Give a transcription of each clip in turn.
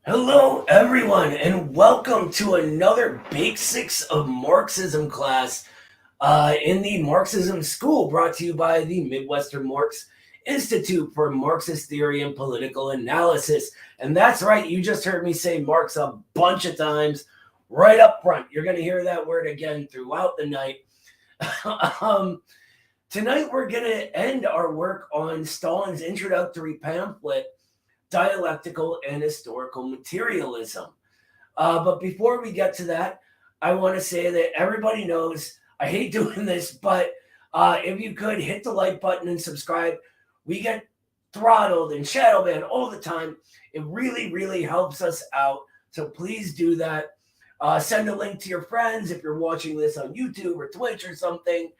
Hello, everyone, and welcome to another Basics of Marxism class in the Marxism School, brought to you by the Midwestern Marx Institute for Marxist Theory and Political Analysis. And that's right, you just heard me say Marx a bunch of times right up front. You're going to hear that word again throughout the night. Tonight, we're going to end our work on Stalin's introductory pamphlet, Dialectical and Historical Materialism. But before we get to that, I want to say that everybody knows I hate doing this, but if you could hit the like button and subscribe, we get throttled and shadow banned all the time. It really, really helps us out. So please do that. Send a link to your friends if you're watching this on YouTube or Twitch or something.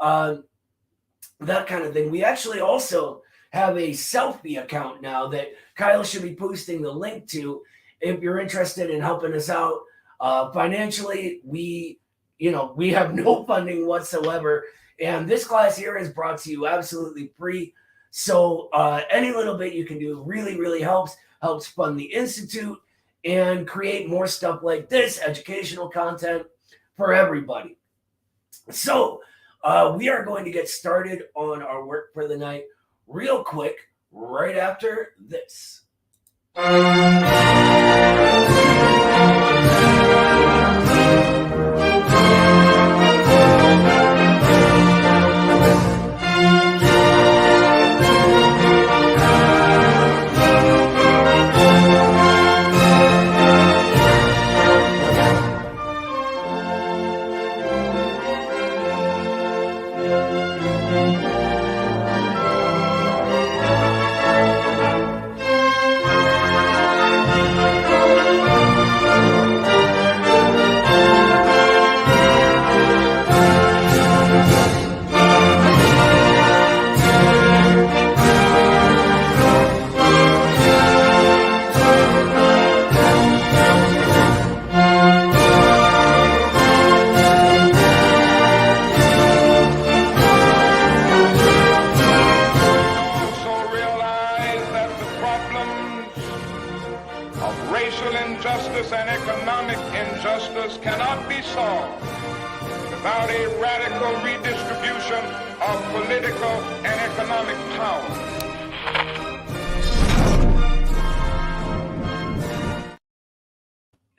That kind of thing. We actually also have a selfie account now that Kyle should be posting the link to if you're interested in helping us out financially. We have no funding whatsoever, and this class here is brought to you absolutely free. So any little bit you can do really helps fund the institute and create more stuff like this, educational content for everybody. So we are going to get started on our work for the night real quick, right after this.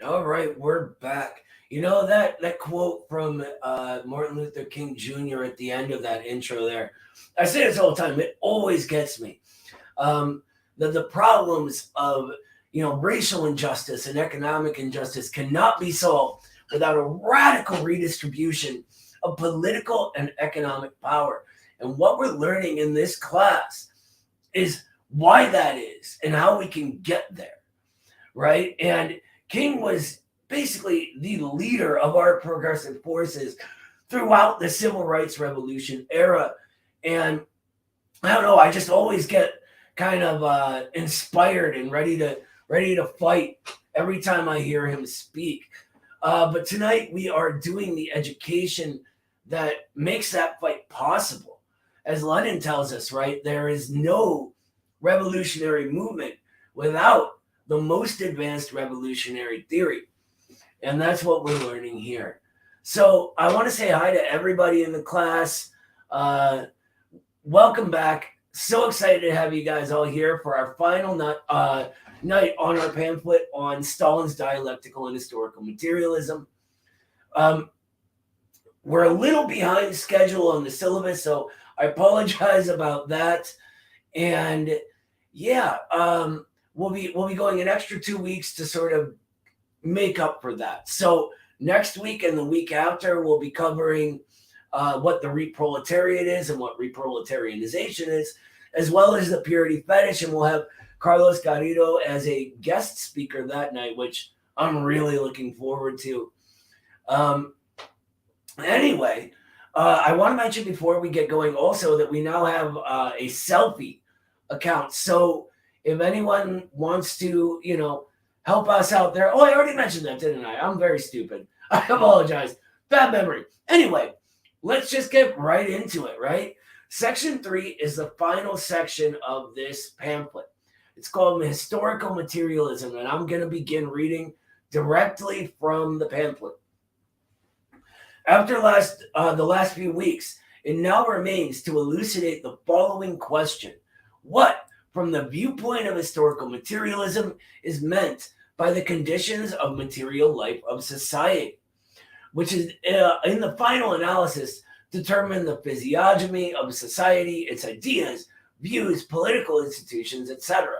All right, we're back. You know that quote from Martin Luther King Jr. at the end of that intro there. I say this all the time. It always gets me. The problems of racial injustice and economic injustice cannot be solved without a radical redistribution of political and economic power. And what we're learning in this class is why that is and how we can get there, right? And King was basically the leader of our progressive forces throughout the Civil Rights Revolution era. And I don't know, I just always get kind of inspired and ready to fight every time I hear him speak. But tonight we are doing the education that makes that fight possible. As Lenin tells us, right, there is no revolutionary movement without the most advanced revolutionary theory. And that's what we're learning here. So I want to say hi to everybody in the class. Welcome back. So excited to have you guys all here for our final night on our pamphlet on Stalin's Dialectical and Historical Materialism. We're a little behind schedule on the syllabus, so I apologize about that. And yeah, we'll be going an extra 2 weeks to sort of make up for that. So next week and the week after, we'll be covering what the reproletariat is and what reproletarianization is, as well as the purity fetish. And we'll have Carlos Garrido as a guest speaker that night, which I'm really looking forward to. Anyway, I want to mention before we get going also that we now have a selfie account. So if anyone wants to, help us out there. Oh, I already mentioned that, didn't I? I'm very stupid. I apologize. Bad memory. Anyway, let's just get right into it, right? Section 3 is the final section of this pamphlet. It's called Historical Materialism, and I'm going to begin reading directly from the pamphlet. After the last few weeks, it now remains to elucidate the following question. What, from the viewpoint of historical materialism, is meant by the conditions of material life of society, which is, in the final analysis, determine the physiognomy of society, its ideas, views, political institutions, etc.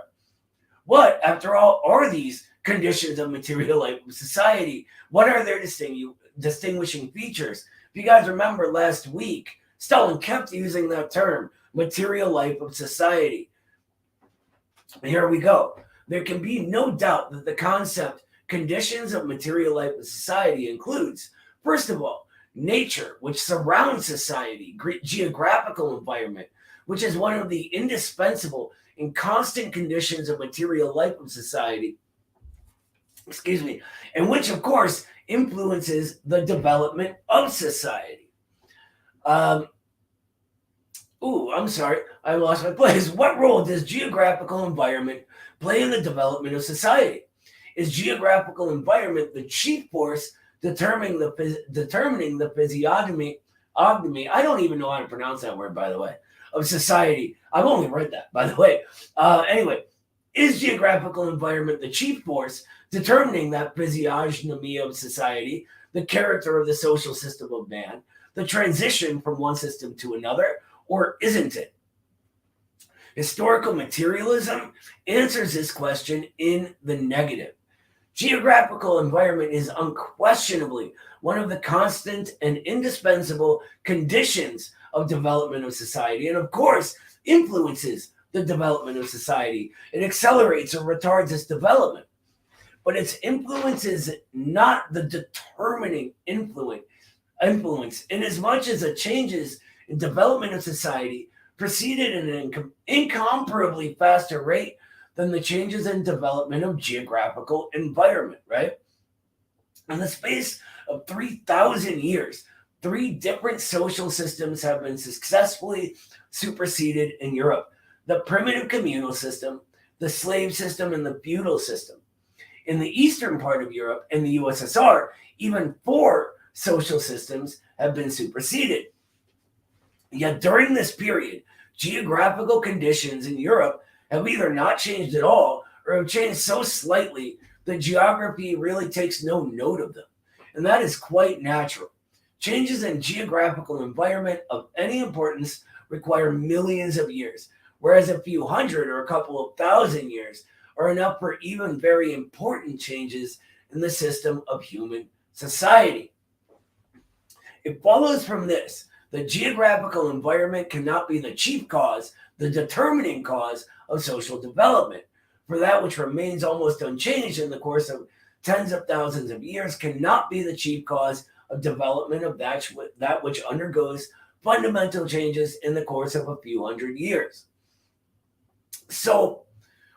What, after all, are these conditions of material life of society? What are their distinguishing features? If you guys remember last week, Stalin kept using that term, material life of society. And here we go. There can be no doubt that the concept conditions of material life of society includes, first of all, nature, which surrounds society, geographical environment, which is one of the indispensable and constant conditions of material life of society, and which, of course, influences the development of society. I'm sorry, I lost my place. What role does geographical environment play in the development of society? Is geographical environment the chief force determining the physiognomy? I don't even know how to pronounce that word, by the way, of society. I've only read that, by the way. Anyway, is geographical environment the chief force determining that physiognomy of society, the character of the social system of man, the transition from one system to another, or isn't it? Historical materialism answers this question in the negative. Geographical environment is unquestionably one of the constant and indispensable conditions of development of society, and of course influences the development of society. It accelerates or retards its development, but its influence is not the determining influence in as much as the changes in development of society proceeded at an incomparably faster rate than the changes in development of geographical environment, right? In the space of 3,000 years, 3 different social systems have been successfully superseded in Europe: the primitive communal system, the slave system, and the feudal system. In the eastern part of Europe and the USSR, even 4 social systems have been superseded. Yet during this period, geographical conditions in Europe have either not changed at all or have changed so slightly that geography really takes no note of them. And that is quite natural. Changes in geographical environment of any importance require millions of years, whereas a few hundred or a couple of thousand years are enough for even very important changes in the system of human society. It follows from this that geographical environment cannot be the chief cause, the determining cause of social development. For that which remains almost unchanged in the course of tens of thousands of years cannot be the chief cause of development of that which undergoes fundamental changes in the course of a few hundred years. So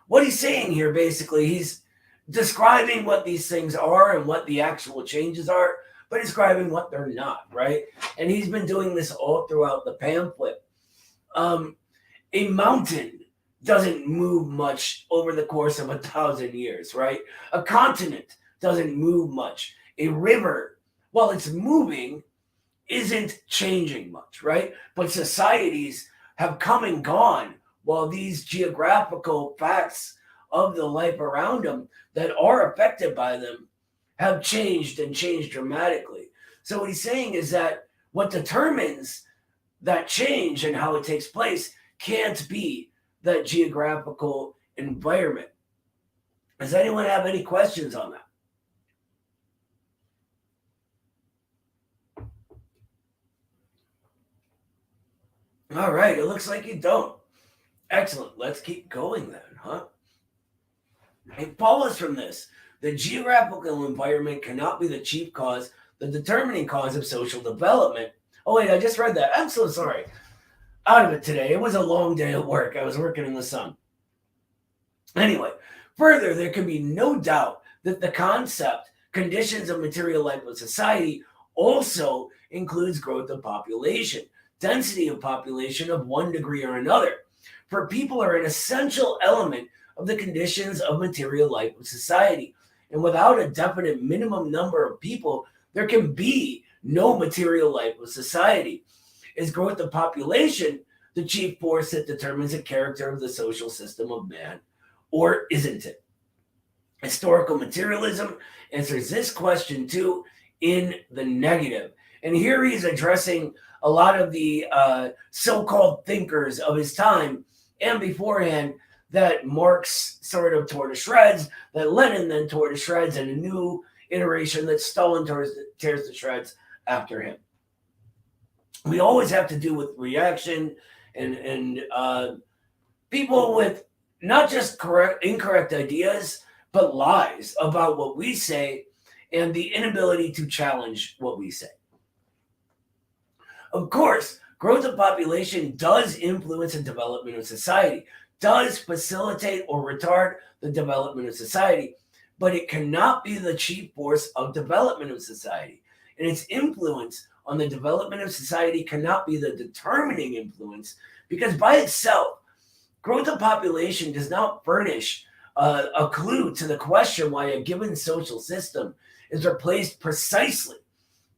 what he's saying here, basically, he's describing what these things are and what the actual changes are, but describing what they're not, right? And he's been doing this all throughout the pamphlet. A mountain doesn't move much over the course of 1,000 years, right? A continent doesn't move much. A river, while it's moving, isn't changing much, right? But societies have come and gone while these geographical facts of the life around them that are affected by them have changed and changed dramatically. So what he's saying is that what determines that change and how it takes place can't be that geographical environment. Does anyone have any questions on that? All right, it looks like you don't. Excellent. Let's keep going then, huh? It follows from this: the geographical environment cannot be the chief cause, the determining cause of social development. Oh, wait, I just read that. I'm so sorry. Out of it today. It was a long day at work. I was working in the sun. Anyway, further, there can be no doubt that the concept, conditions of material life of society, also includes growth of population, density of population of one degree or another. For people are an essential element of the conditions of material life of society. And without a definite minimum number of people, there can be no material life of society. Is growth of population the chief force that determines the character of the social system of man, or isn't it? Historical materialism answers this question too in the negative. And here he's addressing a lot of the so-called thinkers of his time and beforehand that Marx sort of tore to shreds, that Lenin then tore to shreds, and a new iteration that Stalin tears to shreds after him. We always have to do with reaction and people with not just incorrect ideas, but lies about what we say and the inability to challenge what we say. Of course, growth of population does influence the development of society, does facilitate or retard the development of society, but it cannot be the chief force of development of society. And its influence on the development of society cannot be the determining influence, because by itself, growth of population does not furnish a clue to the question why a given social system is replaced precisely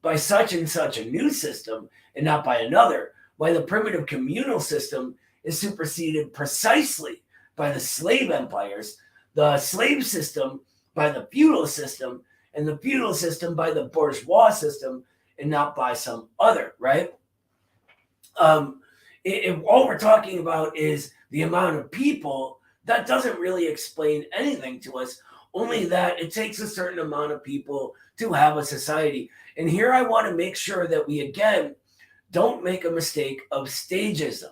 by such and such a new system and not by another, why the primitive communal system is superseded precisely by the slave empires, the slave system by the feudal system, and the feudal system by the bourgeois system, and not by some other, right? If all we're talking about is the amount of people, that doesn't really explain anything to us, only that it takes a certain amount of people to have a society. And here I want to make sure that we, again, don't make a mistake of stagism.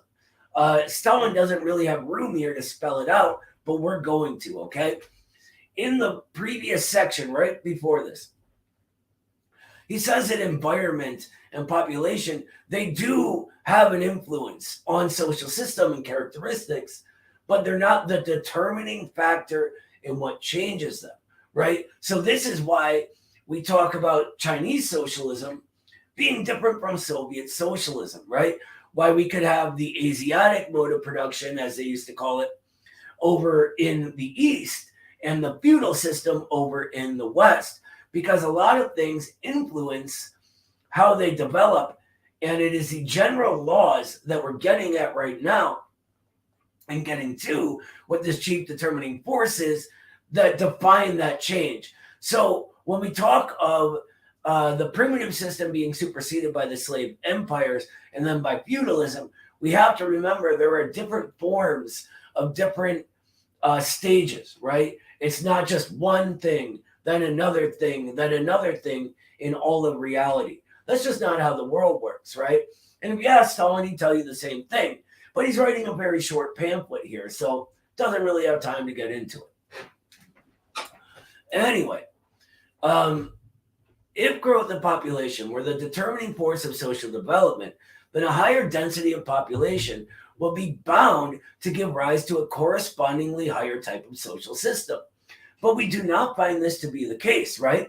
Stalin doesn't really have room here to spell it out, but we're going to, okay? In the previous section, right before this, he says that environment and population, they do have an influence on social system and characteristics, but they're not the determining factor in what changes them, right? So this is why we talk about Chinese socialism being different from Soviet socialism, right? Why we could have the Asiatic mode of production, as they used to call it, over in the East, and the feudal system over in the West, because a lot of things influence how they develop, and it is the general laws that we're getting at right now and getting to what this chief determining force is that define that change. So when we talk of the primitive system being superseded by the slave empires and then by feudalism, we have to remember there are different forms of different stages, right? It's not just one thing, then another thing, then another thing in all of reality. That's just not how the world works, right? And if you ask Stalin, he'd tell you the same thing. But he's writing a very short pamphlet here, so doesn't really have time to get into it. Anyway, if growth of population were the determining force of social development, then a higher density of population will be bound to give rise to a correspondingly higher type of social system. But we do not find this to be the case, right?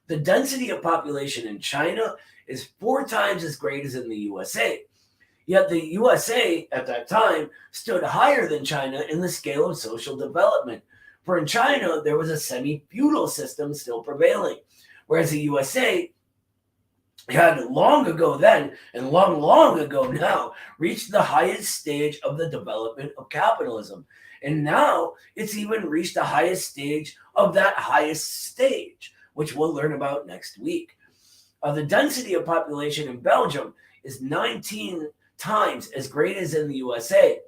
The density of population in China is 4 times as great as in the USA. Yet the USA at that time stood higher than China in the scale of social development. For in China, there was a semi-feudal system still prevailing, whereas the USA had long ago then, and long ago now, reached the highest stage of the development of capitalism. And now it's even reached the highest stage of that highest stage, which we'll learn about next week. The density of population in Belgium is 19 times as great as in the USA,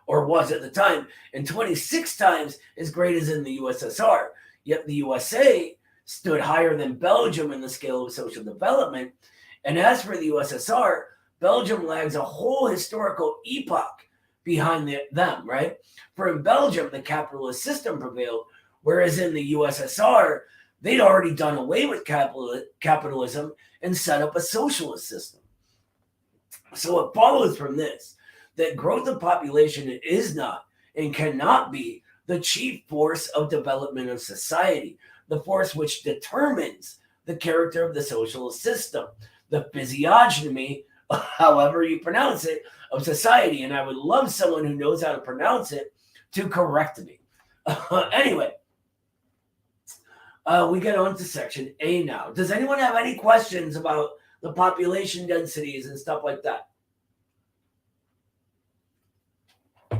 or was at the time, and 26 times as great as in the USSR. Yet the USA stood higher than Belgium in the scale of social development. And as for the USSR, Belgium lags a whole historical epoch behind them, right? For in Belgium, the capitalist system prevailed, whereas in the USSR, they'd already done away with capitalism and set up a socialist system. So it follows from this that growth of population is not and cannot be the chief force of development of society, the force which determines the character of the socialist system, the physiognomy, however you pronounce it, of society. And I would love someone who knows how to pronounce it to correct me. Anyway, we get on to section A now. Does anyone have any questions about the population densities and stuff like that?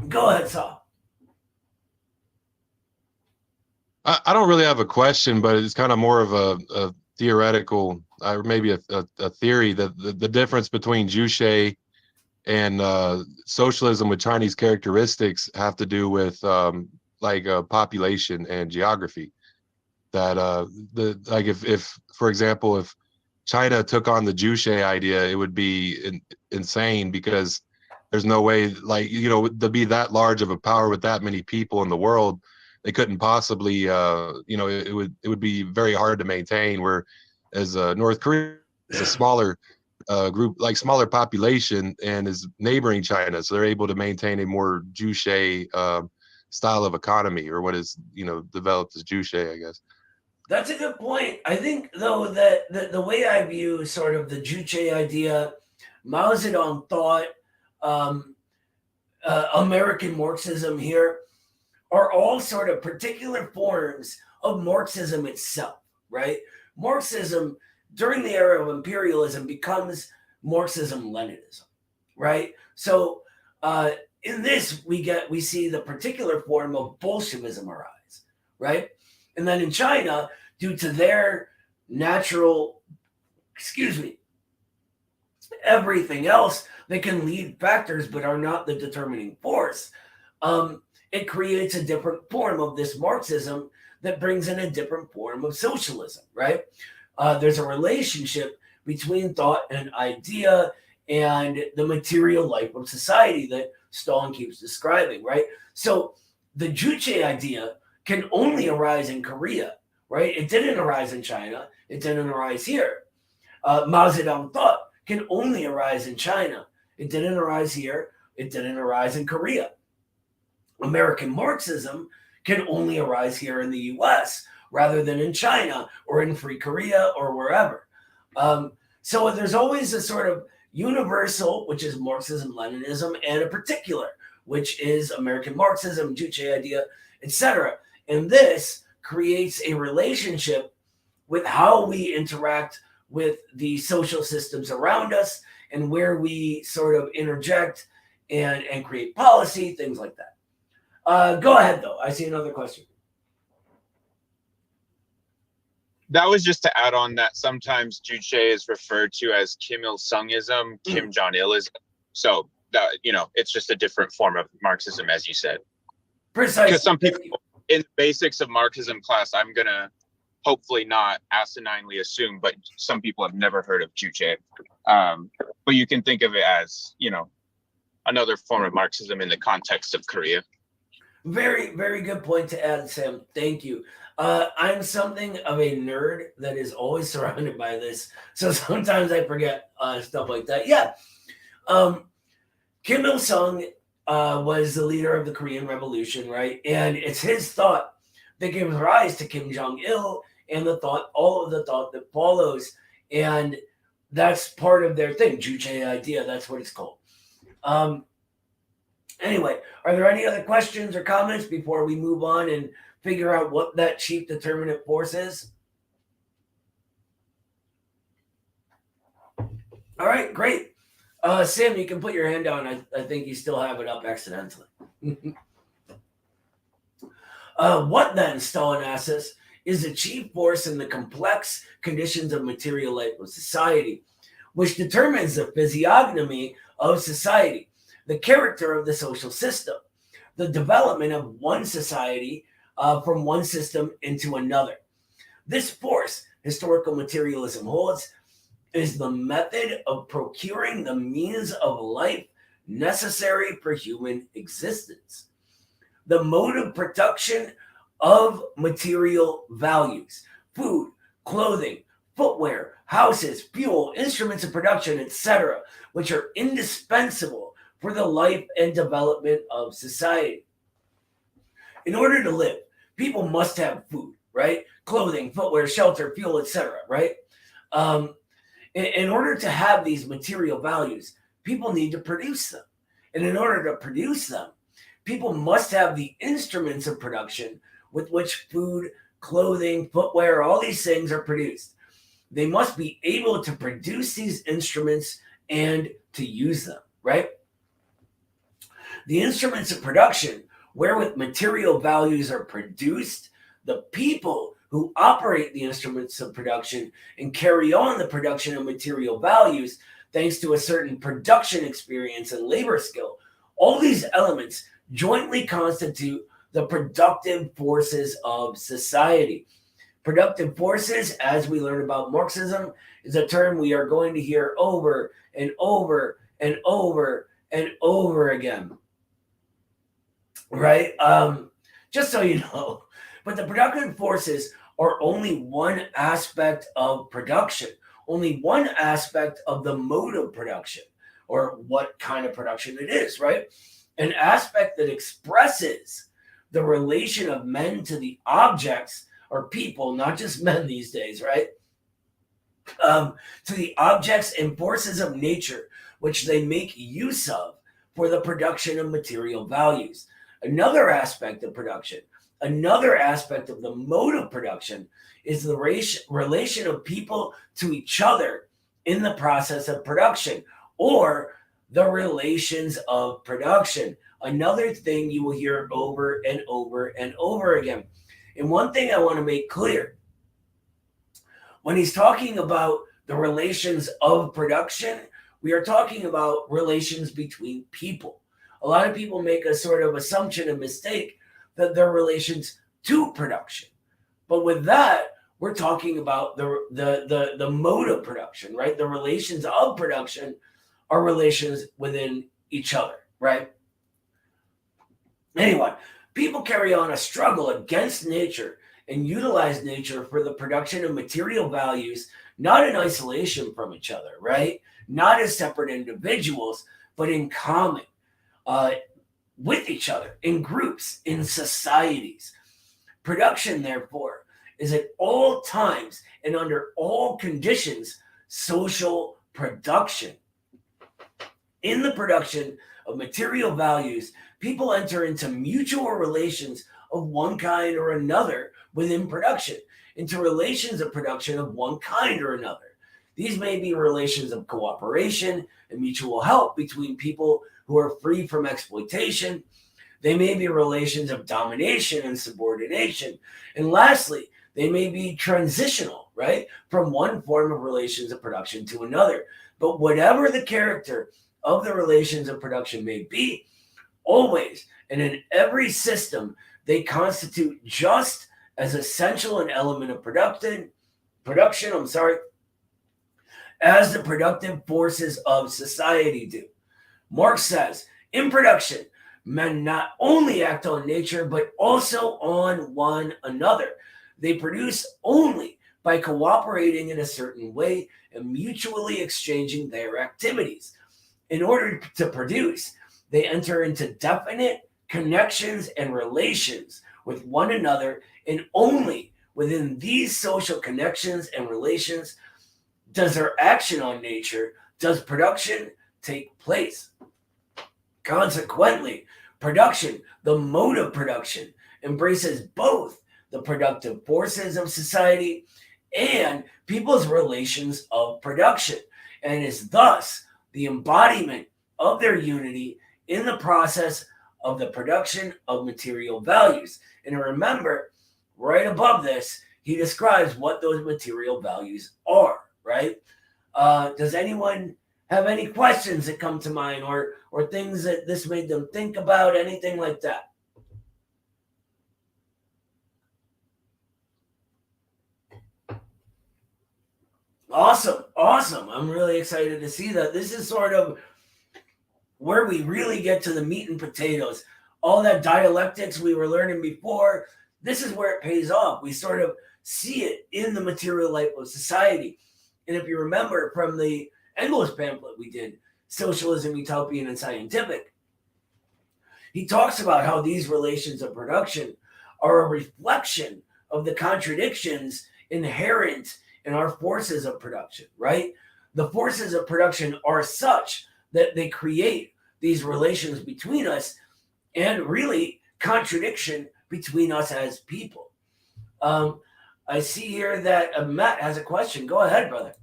Go ahead, Saul. I don't really have a question, but it's kind of more of a theoretical, or maybe a theory, that the difference between Juche and socialism with Chinese characteristics have to do with population and geography. That if for example, if China took on the Juche idea, it would be insane, because there's no way, to be that large of a power with that many people in the world, they couldn't possibly, it would be very hard to maintain. Whereas North Korea is a smaller group, smaller population, and is neighboring China, so they're able to maintain a more Juche style of economy, or what is developed as Juche, I guess. That's a good point. I think, though, that the way I view sort of the Juche idea, Mao Zedong thought, American Marxism here, are all sort of particular forms of Marxism itself, right? Marxism, during the era of imperialism, becomes Marxism-Leninism, right? So in this, we see the particular form of Bolshevism arise, right? And then in China, due to their natural, everything else, they can lead factors but are not the determining force. It creates a different form of this Marxism that brings in a different form of socialism, right? There's a relationship between thought and idea and the material life of society that Stalin keeps describing, right? So the Juche idea can only arise in Korea, right? It didn't arise in China. It didn't arise here. Mao Zedong thought can only arise in China. It didn't arise here. It didn't arise in Korea. American Marxism can only arise here in the US rather than in China or in Free Korea or wherever. So there's always a sort of universal, which is Marxism-Leninism, and a particular, which is American Marxism, Juche idea, etc. And this creates a relationship with how we interact with the social systems around us and where we sort of interject and create policy, things like that. Go ahead, though. I see another question. That was just to add on that sometimes Juche is referred to as Kim Il-sungism, Kim Jong-ilism. So that, it's just a different form of Marxism, as you said. Precisely. Because some people in the basics of Marxism class, I'm going to hopefully not asininely assume, but some people have never heard of Juche. But you can think of it as, another form of Marxism in the context of Korea. Very, very good point to add, Sam. Thank you. I'm something of a nerd that is always surrounded by this, so sometimes I forget stuff like that. Yeah. Kim Il-sung was the leader of the Korean Revolution, right? And it's his thought that gives rise to Kim Jong-il and all of the thought that follows. And that's part of their thing, Juche idea. That's what it's called. Anyway, are there any other questions or comments before we move on and figure out what that chief determinant force is? All right, great. Sam, you can put your hand down. I think you still have it up accidentally. What then, Stalin asks us, is the chief force in the complex conditions of material life of society, which determines the physiognomy of society, the character of the social system, the development of one society from one system into another. This force, historical materialism holds, is the method of procuring the means of life necessary for human existence, the mode of production of material values, food, clothing, footwear, houses, fuel, instruments of production, etc., which are indispensable for the life and development of society. In order to live, people must have food, right? Clothing, footwear, shelter, fuel, etc., right? In order to have these material values, people need to produce them. And in order to produce them, People must have the instruments of production with which food, clothing, footwear, all these things are produced. They must be able to produce these instruments and to use them, right? The instruments of production wherewith material values are produced, the people who operate the instruments of production and carry on the production of material values, thanks to a certain production experience and labor skill, all these elements jointly constitute the productive forces of society. Productive forces, as we learn about Marxism, is a term we are going to hear over and over and over and over again. Right? Just so you know. But the productive forces are only one aspect of production, only one aspect of the mode of production, or what kind of production it is, right? An aspect that expresses the relation of men to the objects or people, not just men these days, right? To the objects and forces of nature, which they make use of for the production of material values. Another aspect of production, another aspect of the mode of production is the relation of people to each other in the process of production, or the relations of production. Another thing you will hear over and over and over again. And one thing I want to make clear, when he's talking about the relations of production, we are talking about relations between people. A lot of people make a sort of assumption and mistake that they're relations to production. But with that, we're talking about the mode of production, right? The relations of production are relations within each other, right? Anyway, people carry on a struggle against nature and utilize nature for the production of material values, not in isolation from each other, right? Not as separate individuals, but in common with each other, in groups, in societies. Production, therefore, is at all times and under all conditions social production. In the production of material values, people enter into mutual relations of one kind or another within production, into relations of production of one kind or another. These may be relations of cooperation and mutual help between people who are free from exploitation. They may be relations of domination and subordination. And lastly, they may be transitional, right, from one form of relations of production to another. But whatever the character of the relations of production may be, always and in every system, they constitute just as essential an element of production, as the productive forces of society do. Marx says, in production, men not only act on nature, but also on one another. They produce only by cooperating in a certain way and mutually exchanging their activities. In order to produce, they enter into definite connections and relations with one another, and only within these social connections and relations does their action on nature, does production take place. Consequently, production, the mode of production, embraces both the productive forces of society and people's relations of production, and is thus the embodiment of their unity in the process of the production of material values. And remember, right above this, he describes what those material values are, right? Does anyone have any questions that come to mind, or things that this made them think about, anything like that? Awesome. I'm really excited to see that. This is sort of where we really get to the meat and potatoes. All that dialectics we were learning before, this is where it pays off. We sort of see it in the material life of society. And if you remember from the Engels pamphlet we did, Socialism, Utopian, and Scientific, he talks about how these relations of production are a reflection of the contradictions inherent in our forces of production, right? The forces of production are such that they create these relations between us and really contradiction between us as people. I see here that Matt has a question. Go ahead, brother.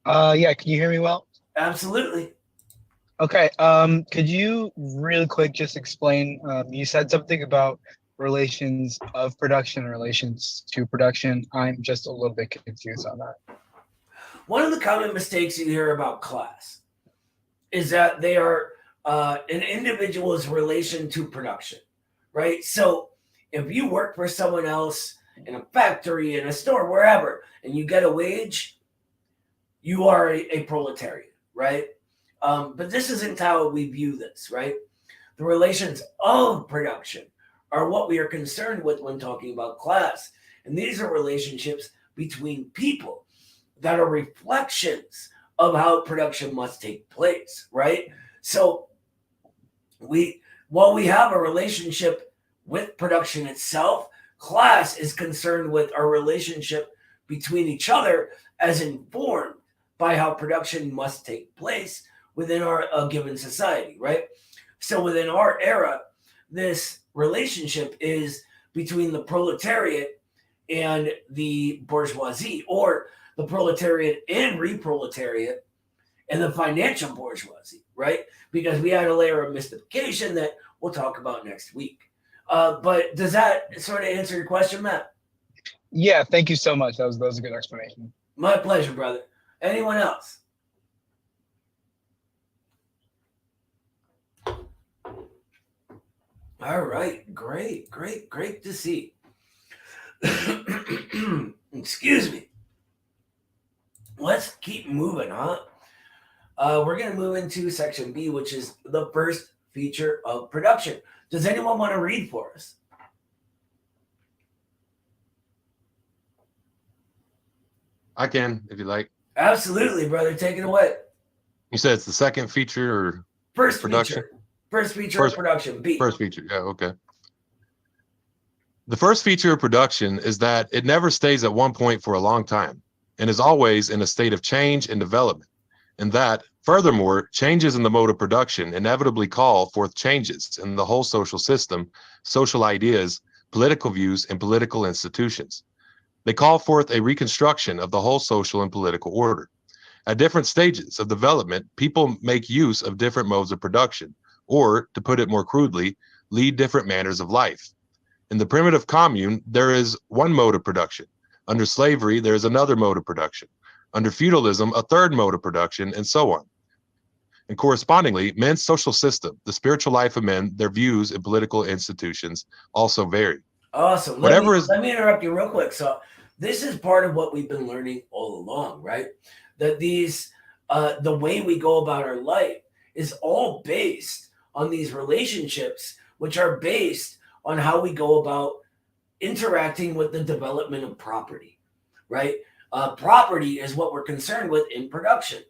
Yeah, can you hear me well? Absolutely. Okay, could you really quick just explain, you said something about relations of production, relations to production. I'm just a little bit confused on that. One of the common mistakes you hear about class is that they are an individual's relation to production, right? So if you work for someone else in a factory, in a store, wherever, and you get a wage, you are a proletariat, right? But this isn't how we view this, right? The relations of production are what we are concerned with when talking about class. And these are relationships between people that are reflections of how production must take place, right? So while we have a relationship with production itself, class is concerned with our relationship between each other as informed by how production must take place within a given society, right? So within our era, this relationship is between the proletariat and the bourgeoisie, or the proletariat and reproletariat and the financial bourgeoisie, right? Because we had a layer of mystification that we'll talk about next week. But does that sort of answer your question, Matt? Yeah, thank you so much. That was a good explanation. My pleasure, brother. Anyone else? All right, great to see. Excuse me. Let's keep moving, huh? We're going to move into section B, which is the first feature of production. Does anyone want to read for us? I can, if you like. Absolutely, brother. Take it away. You said it's the second feature or First production? feature. First feature of production, B. First feature, yeah, okay. The first feature of production is that it never stays at one point for a long time and is always in a state of change and development. And that, furthermore, changes in the mode of production inevitably call forth changes in the whole social system, social ideas, political views, and political institutions. They call forth a reconstruction of the whole social and political order. At different stages of development, people make use of different modes of production, or, to put it more crudely, lead different manners of life. In the primitive commune, there is one mode of production. Under slavery, there is another mode of production. Under feudalism, a third mode of production, and so on. And correspondingly, men's social system, the spiritual life of men, their views and political institutions also vary. Awesome. Let me interrupt you real quick. So this is part of what we've been learning all along, right? That the way we go about our life is all based on these relationships, which are based on how we go about interacting with the development of property, right? Property is what we're concerned with in production.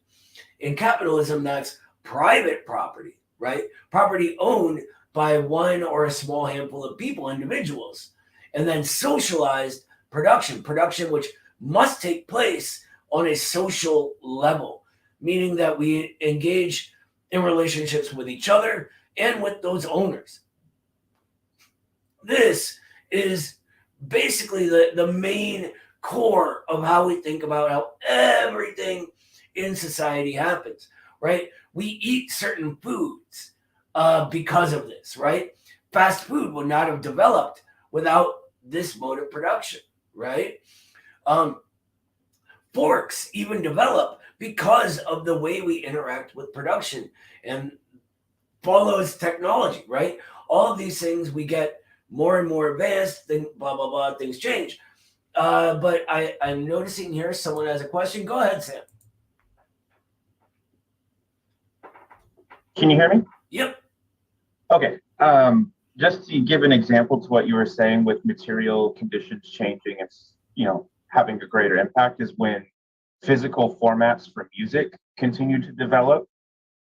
In capitalism, that's private property, right? Property owned by one or a small handful of people, individuals. And then socialized production which must take place on a social level, meaning that we engage in relationships with each other and with those owners. This is basically the main core of how we think about how everything in society happens, right? We eat certain foods because of this, right? Fast food would not have developed without this mode of production, right? Forks even develop because of the way we interact with production and follows technology, right? All of these things we get more and more advanced, then blah, blah, blah, things change. But I'm noticing here someone has a question. Go ahead, Sam. Can you hear me? Yep. Okay. Just to give an example to what you were saying with material conditions changing and having a greater impact is when physical formats for music continue to develop,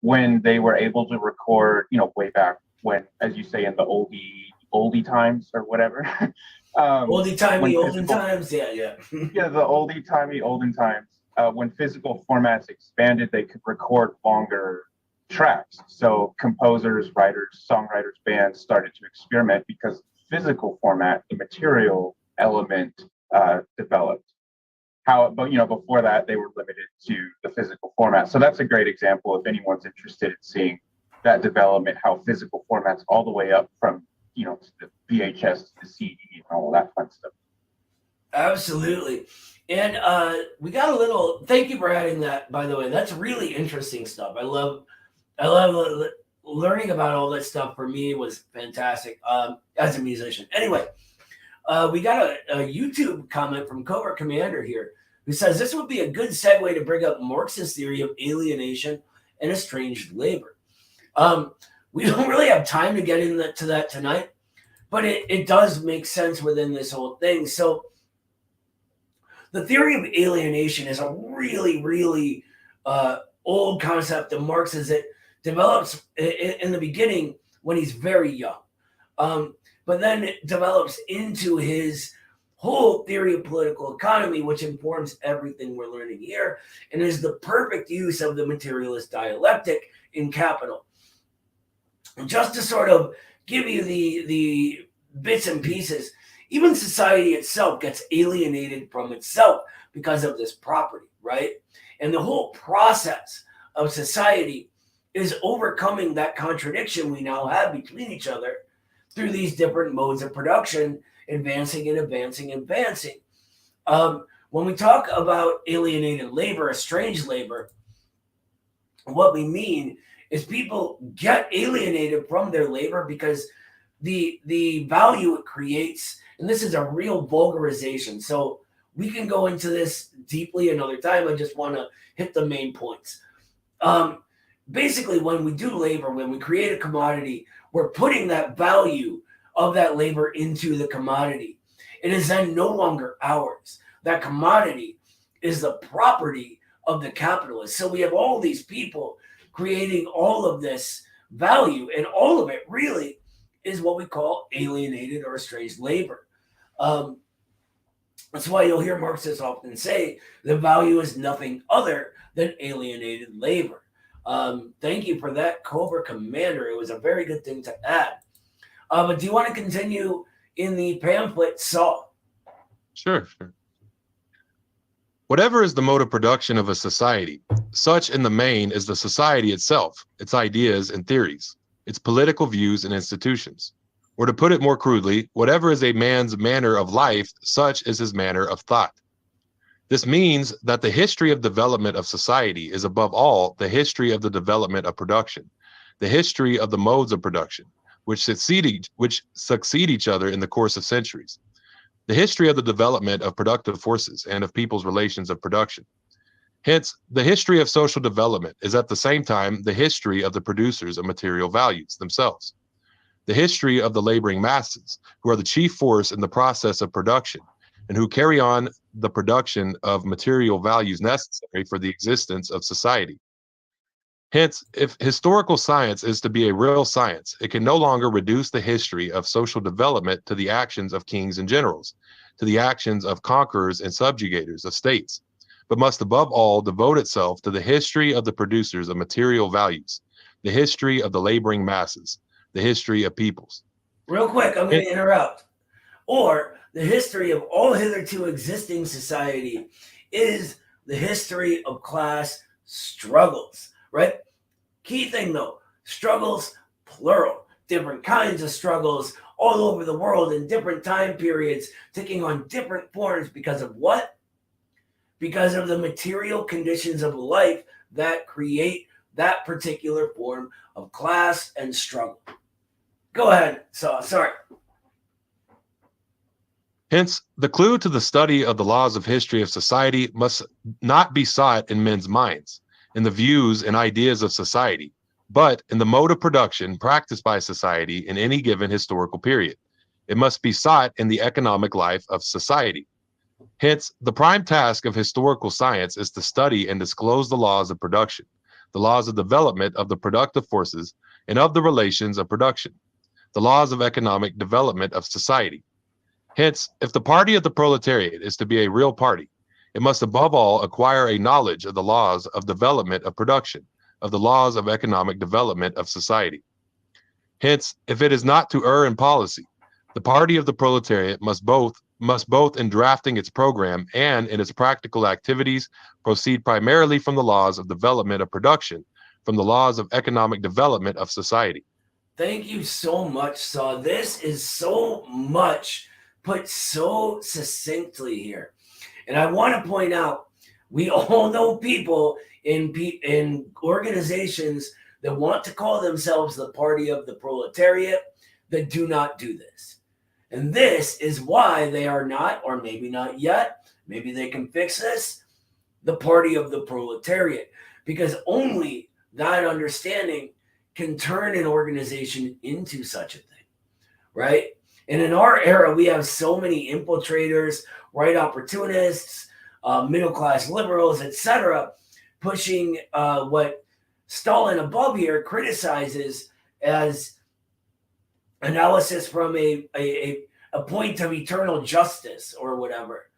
when they were able to record, way back when, as you say, in the oldie times or whatever. Oldie timey, olden times. Yeah. Yeah, the oldie timey, olden times. When physical formats expanded, they could record longer tracks. So composers, writers, songwriters, bands started to experiment because physical format, the material element, developed. But before that, they were limited to the physical format. So that's a great example if anyone's interested in seeing that development, how physical formats all the way up from to the VHS to the CD and all of that fun stuff. Absolutely. And we got a little, thank you for adding that, by the way. That's really interesting stuff. I love learning about all that stuff. For me was fantastic as a musician. Anyway, we got a YouTube comment from Covert Commander here who says this would be a good segue to bring up Marxist theory of alienation and estranged labor. We don't really have time to get into that tonight, but it does make sense within this whole thing. So the theory of alienation is a really, really old concept of Marx's. It develops in the beginning when he's very young, but then it develops into his whole theory of political economy, which informs everything we're learning here, and is the perfect use of the materialist dialectic in Capital. And just to sort of give you the bits and pieces, even society itself gets alienated from itself because of this property, right? And the whole process of society is overcoming that contradiction we now have between each other through these different modes of production, advancing and advancing and advancing. When we talk about alienated labor, estranged labor, what we mean is people get alienated from their labor because the value it creates, and this is a real vulgarization, so we can go into this deeply another time. I just want to hit the main points. Basically, when we do labor, when we create a commodity, we're putting that value of that labor into the commodity. It is then no longer ours. That commodity is the property of the capitalist. So we have all these people creating all of this value, and all of it really is what we call alienated or estranged labor. That's why you'll hear Marxists often say the value is nothing other than alienated labor. Thank you for that, Cobra Commander. It was a very good thing to add. But do you want to continue in the pamphlet, Saul? Sure. Whatever is the mode of production of a society, such in the main is the society itself, its ideas and theories, its political views and institutions. Or to put it more crudely, whatever is a man's manner of life, such is his manner of thought. This means that the history of development of society is above all the history of the development of production, the history of the modes of production, which succeed each other in the course of centuries, the history of the development of productive forces and of people's relations of production. Hence, the history of social development is at the same time the history of the producers of material values themselves, the history of the laboring masses, who are the chief force in the process of production and who carry on the production of material values necessary for the existence of society. Hence, if historical science is to be a real science, it can no longer reduce the history of social development to the actions of kings and generals, to the actions of conquerors and subjugators of states, but must above all devote itself to the history of the producers of material values, the history of the laboring masses, the history of peoples. Real quick, I'm going to interrupt. Or the history of all hitherto existing society is the history of class struggles. Right? Key thing though, struggles, plural, different kinds of struggles all over the world in different time periods, taking on different forms because of what? Because of the material conditions of life that create that particular form of class and struggle. Go ahead. Sorry. Hence, the clue to the study of the laws of history of society must not be sought in men's minds, in the views and ideas of society, but in the mode of production practiced by society in any given historical period. It must be sought in the economic life of society. Hence, the prime task of historical science is to study and disclose the laws of production, the laws of development of the productive forces and of the relations of production, the laws of economic development of society. Hence, if the party of the proletariat is to be a real party, it must above all acquire a knowledge of the laws of development of production, of the laws of economic development of society. Hence, if it is not to err in policy, the party of the proletariat must both in drafting its program and in its practical activities proceed primarily from the laws of development of production, from the laws of economic development of society. Thank you so much, Saw. This is so much put so succinctly here. And I want to point out, we all know people in organizations that want to call themselves the party of the proletariat that do not do this. And this is why they are not, or maybe not yet, maybe they can fix this, the party of the proletariat. Because only that understanding can turn an organization into such a thing, right? And in our era, we have so many infiltrators, right opportunists, middle-class liberals, etc., pushing what Stalin above here criticizes as analysis from a point of eternal justice or whatever,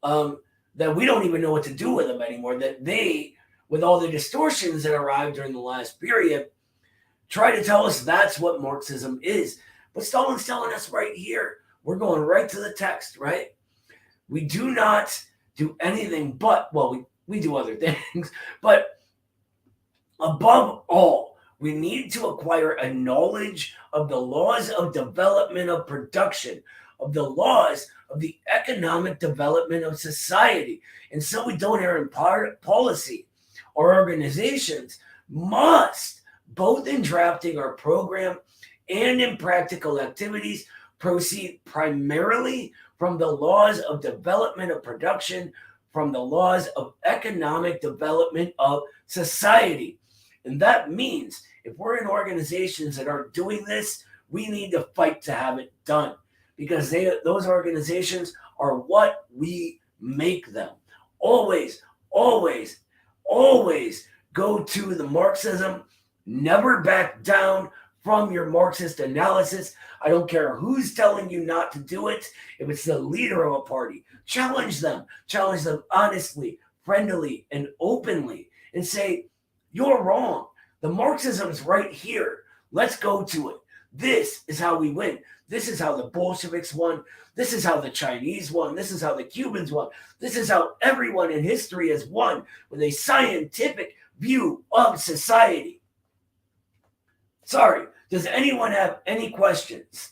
that we don't even know what to do with them anymore, that they, with all the distortions that arrived during the last period, try to tell us that's what Marxism is. But Stalin's telling us right here, we're going right to the text, right? We do not do anything but, well, we do other things, but above all, we need to acquire a knowledge of the laws of development of production, of the laws of the economic development of society. And so we don't err in policy. Our organizations must, both in drafting our program and in practical activities, proceed primarily from the laws of development of production, from the laws of economic development of society. And that means if we're in organizations that aren't doing this, we need to fight to have it done, because those organizations are what we make them. Always, always, always go to the Marxism. Never back down from your Marxist analysis. I don't care who's telling you not to do it. If it's the leader of a party, challenge them honestly, friendly, and openly, and say, you're wrong. The Marxism's right here. Let's go to it. This is how we win. This is how the Bolsheviks won. This is how the Chinese won. This is how the Cubans won. This is how everyone in history has won, with a scientific view of society. Sorry, does anyone have any questions?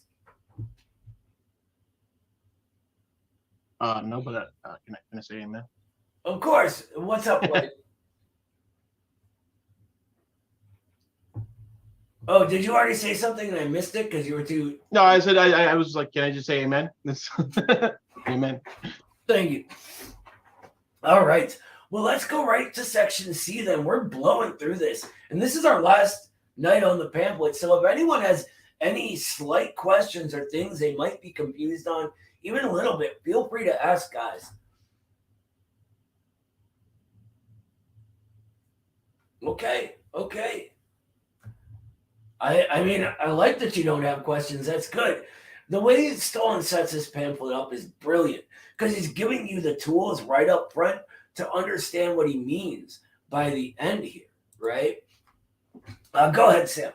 No, but can I say amen? Of course. What's up, Blake? Oh, did you already say something and I missed it because you were too... No, I said, I was like, can I just say amen? Amen. Thank you. All right. Well, let's go right to section C then. We're blowing through this. And this is our last night on the pamphlet. So if anyone has any slight questions or things they might be confused on, even a little bit, feel free to ask, guys. Okay. I mean, I like that you don't have questions. That's good. The way Stalin sets his pamphlet up is brilliant, because he's giving you the tools right up front to understand what he means by the end here, right? Go ahead, Sam.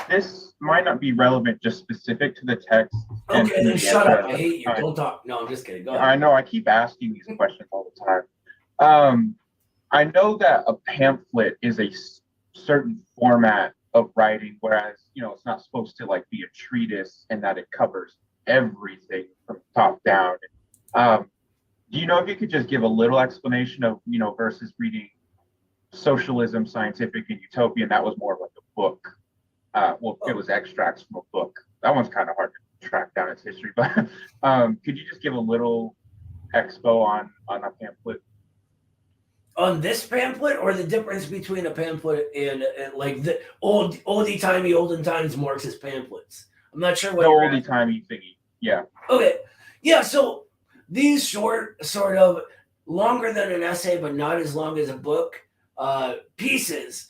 This might not be relevant just specific to the text. Okay, then shut up. I hate you. Don't talk. No, I'm just kidding. Go ahead. I know. I keep asking these questions all the time. I know that a pamphlet is a certain format of writing, whereas, it's not supposed to like be a treatise and that it covers everything from top down. Do you know if you could just give a little explanation of, versus reading Socialism, Scientific, and Utopian? That was more of like a book. It was extracts from a book. That one's kind of hard to track down its history, but could you just give a little expo on a pamphlet? On this pamphlet, or the difference between a pamphlet and like the olden times Marxist pamphlets? I'm not sure what. The oldie timey thingy. Yeah. Okay. Yeah. So these short, sort of longer than an essay, but not as long as a book, pieces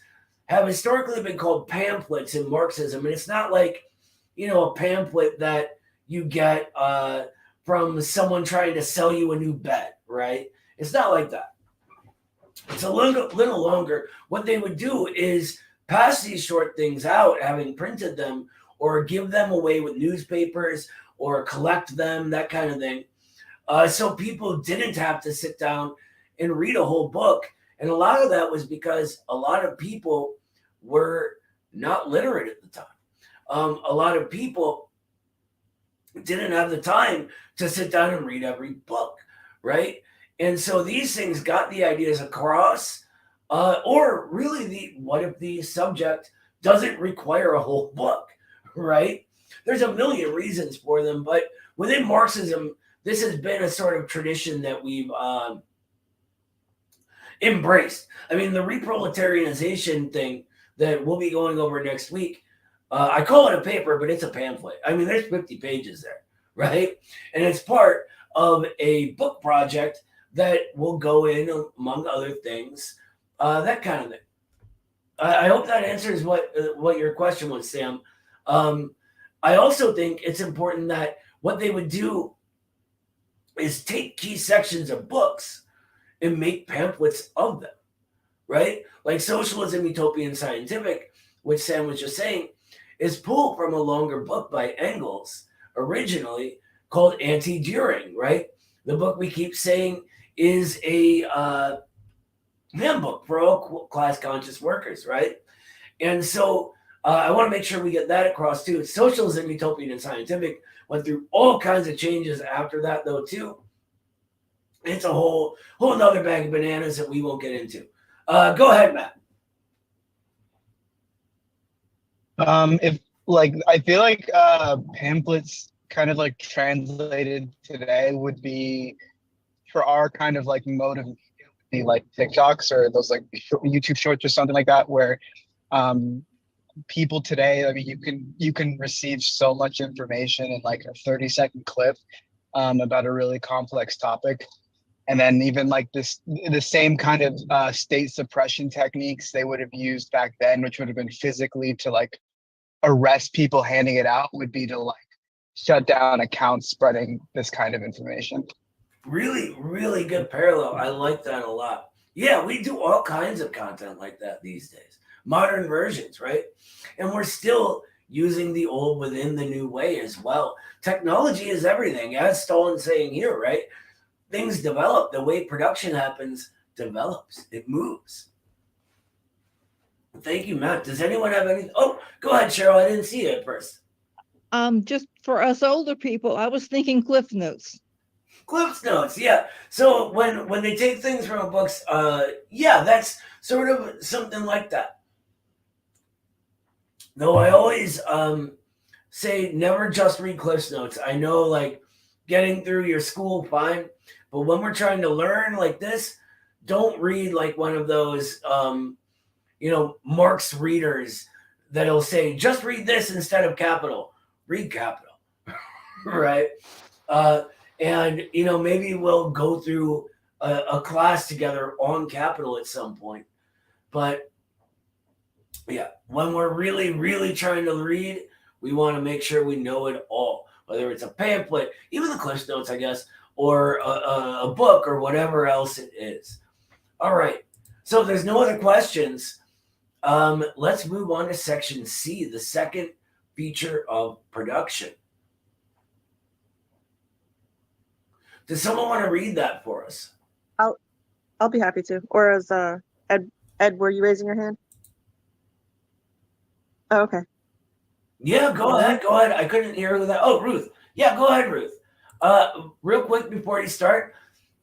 have historically been called pamphlets in Marxism, and it's not like a pamphlet that you get from someone trying to sell you a new bed, right? It's not like that. It's a little longer. What they would do is pass these short things out, having printed them, or give them away with newspapers, or collect them, that kind of thing. So people didn't have to sit down and read a whole book. And a lot of that was because a lot of people were not literate at the time. A lot of people didn't have the time to sit down and read every book, right? And so these things got the ideas across, or really, what if the subject doesn't require a whole book, right? There's a million reasons for them, but within Marxism, this has been a sort of tradition that we've embraced. I mean, the reproletarianization thing that we'll be going over next week, I call it a paper, but it's a pamphlet. I mean, there's 50 pages there, right? And it's part of a book project that will go in, among other things, that kind of thing. I hope that answers what your question was, Sam. I also think it's important that what they would do is take key sections of books and make pamphlets of them, right? Like Socialism, Utopian, Scientific, which Sam was just saying, is pulled from a longer book by Engels, originally called Anti-Düring, right? The book we keep saying is a handbook for all class conscious workers, right? And so I want to make sure we get that across too. Socialism, Utopian, and Scientific went through all kinds of changes after that, though, too. It's a whole nother bag of bananas that we won't get into. Go ahead, Matt. If I feel like pamphlets kind of like translated today would be for our kind of like mode of the like TikToks or those like YouTube shorts or something like that, where people today, I mean, you can receive so much information in like a 30-second clip about a really complex topic. And then even like the same kind of state suppression techniques they would have used back then, which would have been physically to like arrest people handing it out, would be to like shut down accounts spreading this kind of information. Really, really good parallel. I like that a lot. Yeah, we do all kinds of content like that these days. Modern versions, right? And we're still using the old within the new way as well. Technology is everything, as Stalin's saying here, right? Things develop. The way production happens develops. It moves. Thank you, Matt. Does anyone have any? Oh, go ahead, Cheryl. I didn't see you at first. Just for us older people, I was thinking Cliff Notes. Cliff Notes, yeah. So when they take things from books, yeah, that's sort of something like that. Though I always say never just read Cliff Notes. I know, like, getting through your school, fine. But when we're trying to learn like this, don't read like one of those, Marx readers that'll say, just read this instead of Capital. Read Capital, right? And, maybe we'll go through a class together on Capital at some point. But, yeah, when we're really, really trying to read, we want to make sure we know it all, whether it's a pamphlet, even the Cliff Notes, I guess, or a book or whatever else it is. All right. So if there's no other questions, let's move on to section C, the second feature of production. Does someone want to read that for us? I'll be happy to. Or as Ed, were you raising your hand? Oh, okay. Yeah, go ahead. Go ahead. I couldn't hear who that. Oh, Ruth. Yeah, go ahead, Ruth. Real quick before you start,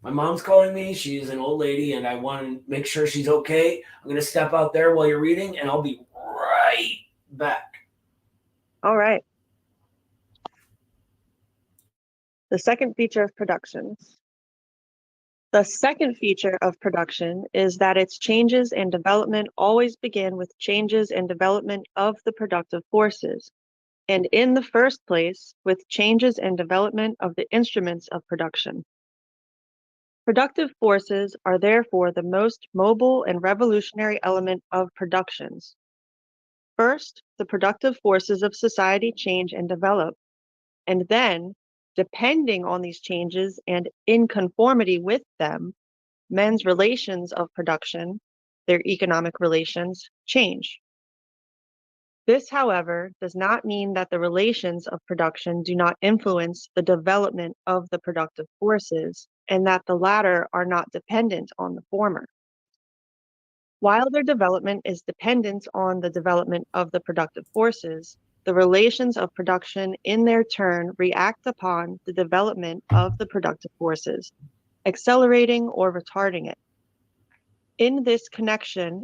my mom's calling me. She's an old lady, and I want to make sure she's okay. I'm going to step out there while you're reading, and I'll be right back. All right. The second feature of production. The second feature of production is that its changes and development always begin with changes and development of the productive forces, and in the first place, with changes and development of the instruments of production. Productive forces are therefore the most mobile and revolutionary element of productions. First, the productive forces of society change and develop, and then, depending on these changes and in conformity with them, men's relations of production, their economic relations, change. This, however, does not mean that the relations of production do not influence the development of the productive forces and that the latter are not dependent on the former. While their development is dependent on the development of the productive forces, the relations of production in their turn react upon the development of the productive forces, accelerating or retarding it. In this connection,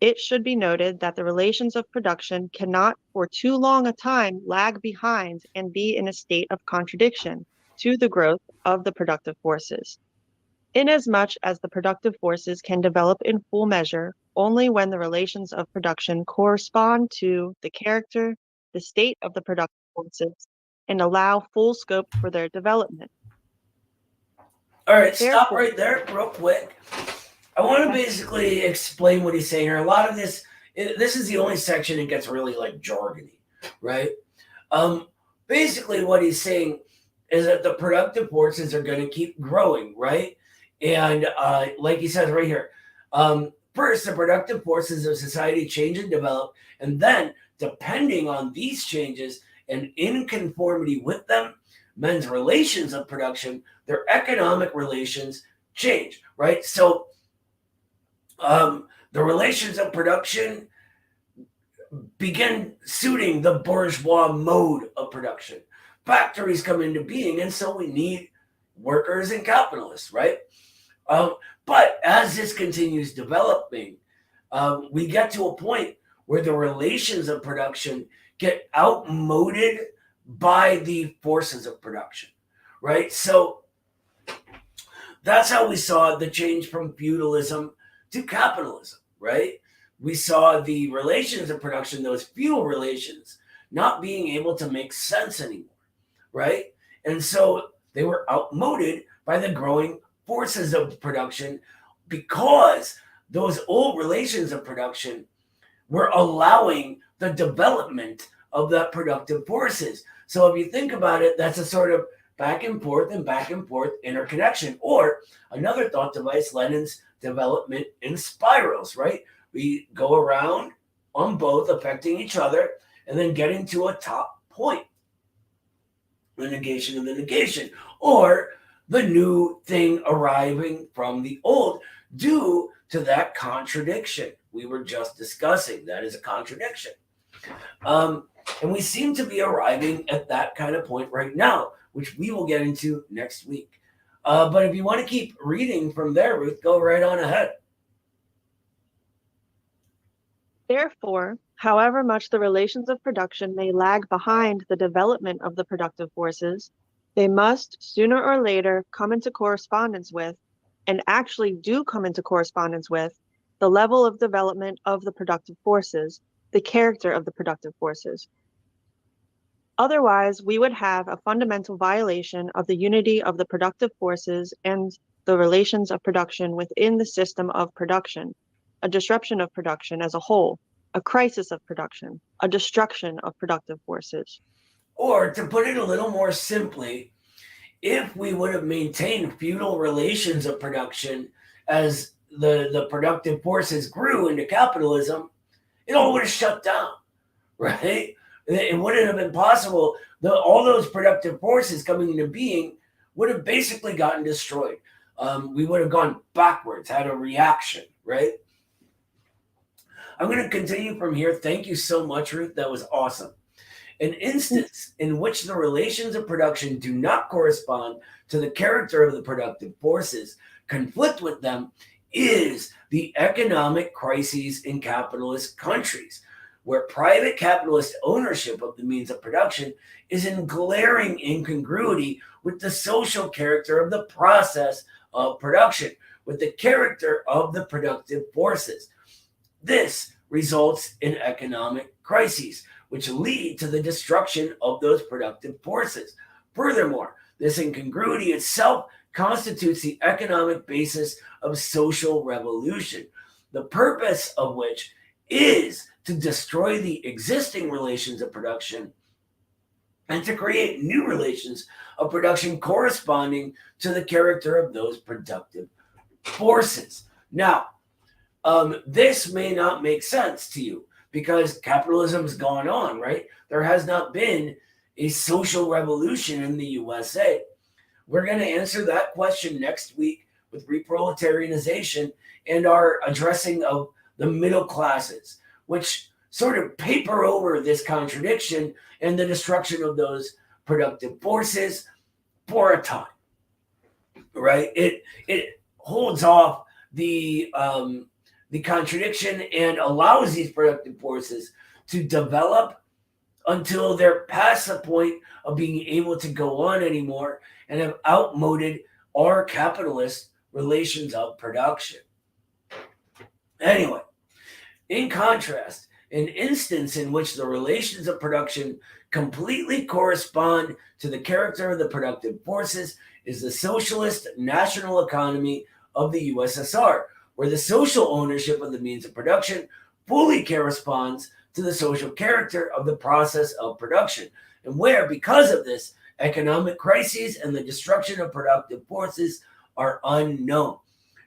it should be noted that the relations of production cannot for too long a time lag behind and be in a state of contradiction to the growth of the productive forces, inasmuch as the productive forces can develop in full measure only when the relations of production correspond to the character, the state of the productive forces, and allow full scope for their development. All right, stop Therefore- right there real quick. I want to basically explain what he's saying here. A lot of this is the only section that gets really like jargony, right? Basically what he's saying is that the productive forces are going to keep growing, right? And like he says right here, first, the productive forces of society change and develop, and then, depending on these changes and in conformity with them, men's relations of production, their economic relations change, right? So the relations of production begin suiting the bourgeois mode of production. Factories come into being, and so we need workers and capitalists, right? But as this continues developing, we get to a point where the relations of production get outmoded by the forces of production, right? So that's how we saw the change from feudalism to capitalism, right? We saw the relations of production, those feudal relations, not being able to make sense anymore, right? And so they were outmoded by the growing forces of production because those old relations of production were allowing the development of the productive forces. So if you think about it, that's a sort of back and forth interconnection. Or another thought device, Lenin's development in spirals, right? We go around on both, affecting each other, and then getting to a top point. The negation of the negation, or the new thing arriving from the old due to that contradiction we were just discussing. That is a contradiction. And we seem to be arriving at that kind of point right now, which we will get into next week. But if you want to keep reading from there, Ruth, go right on ahead. Therefore, however much the relations of production may lag behind the development of the productive forces, they must sooner or later come into correspondence with, and actually do come into correspondence with, the level of development of the productive forces, the character of the productive forces. Otherwise, we would have a fundamental violation of the unity of the productive forces and the relations of production within the system of production, a disruption of production as a whole, a crisis of production, a destruction of productive forces. Or to put it a little more simply, if we would have maintained feudal relations of production as the productive forces grew into capitalism, it all would have shut down, right? It wouldn't have been possible. All those productive forces coming into being would have basically gotten destroyed. We would have gone backwards, had a reaction, right? I'm going to continue from here. Thank you so much, Ruth. That was awesome. An instance in which the relations of production do not correspond to the character of the productive forces, conflict with them, is the economic crises in capitalist countries, where private capitalist ownership of the means of production is in glaring incongruity with the social character of the process of production, with the character of the productive forces. This results in economic crises, which lead to the destruction of those productive forces. Furthermore, this incongruity itself constitutes the economic basis of social revolution, the purpose of which is to destroy the existing relations of production and to create new relations of production corresponding to the character of those productive forces. Now, this may not make sense to you because capitalism's gone on, right? There has not been a social revolution in the USA. We're going to answer that question next week with reproletarianization and our addressing of the middle classes, which sort of paper over this contradiction and the destruction of those productive forces for a time, right? It holds off the contradiction and allows these productive forces to develop until they're past the point of being able to go on anymore and have outmoded our capitalist relations of production. Anyway, in contrast, an instance in which the relations of production completely correspond to the character of the productive forces is the socialist national economy of the USSR, where the social ownership of the means of production fully corresponds to the social character of the process of production, and where, because of this, economic crises and the destruction of productive forces are unknown.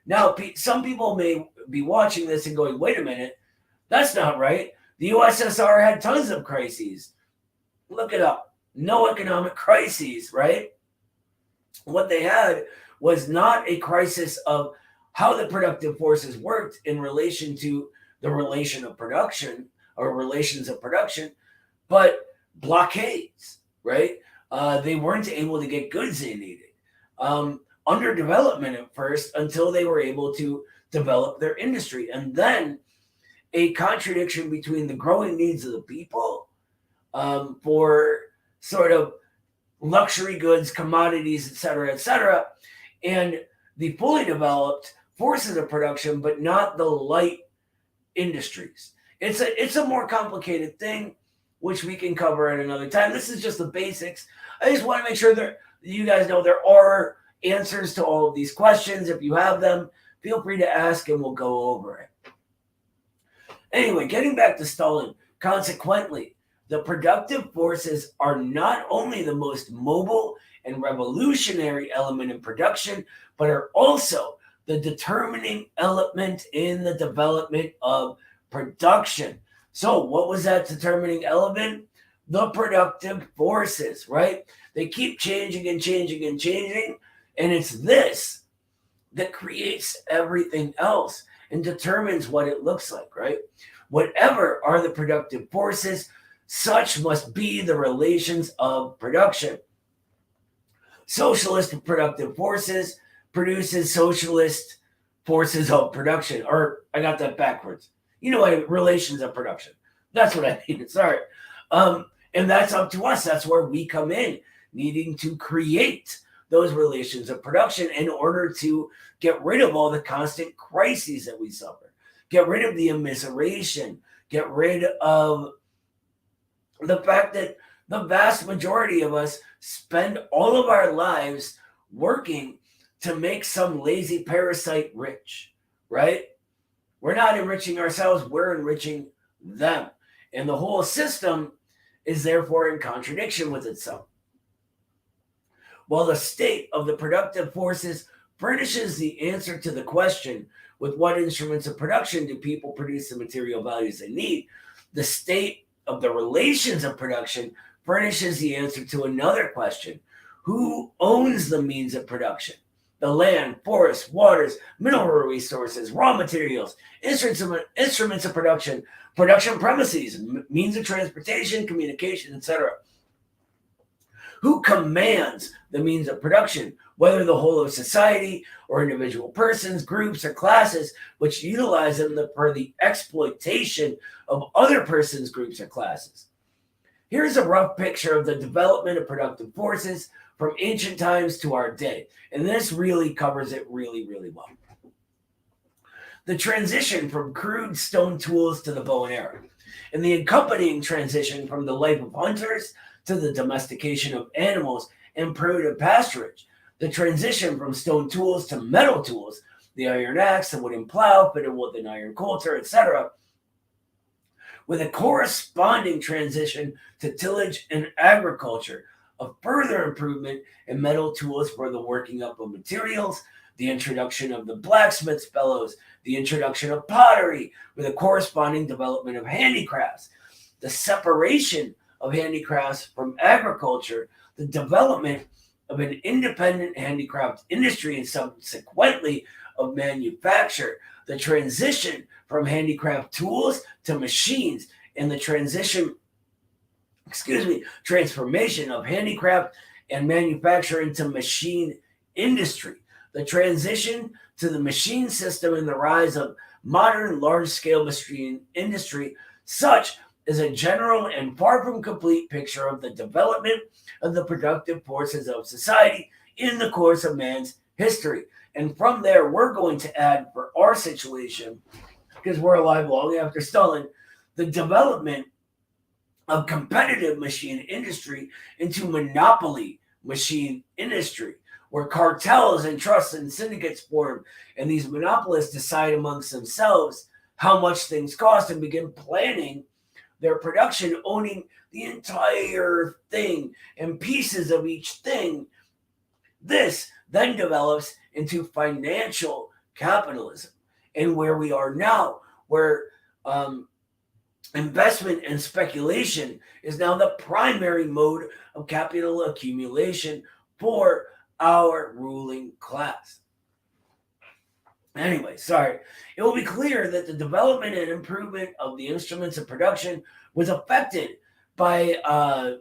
Now, some people may be watching this and going, wait a minute, that's not right. The USSR had tons of crises. Look it up. No economic crises, right? What they had was not a crisis of how the productive forces worked in relation to the relation of production or relations of production, but blockades, right? They weren't able to get goods they needed. Underdevelopment at first until they were able to develop their industry. And then a contradiction between the growing needs of the people for sort of luxury goods, commodities, et cetera, and the fully developed forces of production, but not the light industries. It's a more complicated thing, which we can cover at another time. This is just the basics. I just want to make sure that you guys know there are answers to all of these questions. If you have them, feel free to ask and we'll go over it. Anyway, getting back to Stalin, consequently, the productive forces are not only the most mobile and revolutionary element in production, but are also the determining element in the development of production. So what was that determining element? The productive forces, right? They keep changing and changing and changing. And it's this that creates everything else and determines what it looks like, right? Whatever are the productive forces, such must be the relations of production. Socialist productive forces produces socialist forces of production. Or I got that backwards. You know what? Relations of production. That's what I mean. Sorry. And that's up to us. That's where we come in, needing to create those relations of production in order to get rid of all the constant crises that we suffer, get rid of the immiseration, get rid of the fact that the vast majority of us spend all of our lives working to make some lazy parasite rich, right? We're not enriching ourselves, we're enriching them. And the whole system is therefore in contradiction with itself. While the state of the productive forces furnishes the answer to the question, with what instruments of production do people produce the material values they need, the state of the relations of production furnishes the answer to another question. Who owns the means of production? The land, forests, waters, mineral resources, raw materials, instruments of production, production premises, means of transportation, communication, etc. Who commands the means of production, whether the whole of society or individual persons, groups, or classes, which utilize them for the exploitation of other persons, groups, or classes? Here's a rough picture of the development of productive forces from ancient times to our day. And this really covers it really, really well. The transition from crude stone tools to the bow and arrow, and the accompanying transition from the life of hunters to the domestication of animals and primitive pasturage, the transition from stone tools to metal tools, the iron axe, the wooden plow, fitted with an iron coulter, etc., with a corresponding transition to tillage and agriculture, a further improvement in metal tools for the working up of materials, the introduction of the blacksmith's bellows, the introduction of pottery, with a corresponding development of handicrafts, the separation of handicrafts from agriculture, the development of an independent handicraft industry, and subsequently of manufacture, the transition from handicraft tools to machines, and the transformation of handicraft and manufacture into machine industry, the transition to the machine system, and the rise of modern large-scale machine industry. Such is a general and far from complete picture of the development of the productive forces of society in the course of man's history. And from there, we're going to add, for our situation, because we're alive long after Stalin, the development of competitive machine industry into monopoly machine industry, where cartels and trusts and syndicates form, and these monopolists decide amongst themselves how much things cost and begin planning their production, owning the entire thing and pieces of each thing. This then develops into financial capitalism, and where we are now, where investment and speculation is now the primary mode of capital accumulation for our ruling class. Anyway, sorry. It will be clear that the development and improvement of the instruments of production was affected by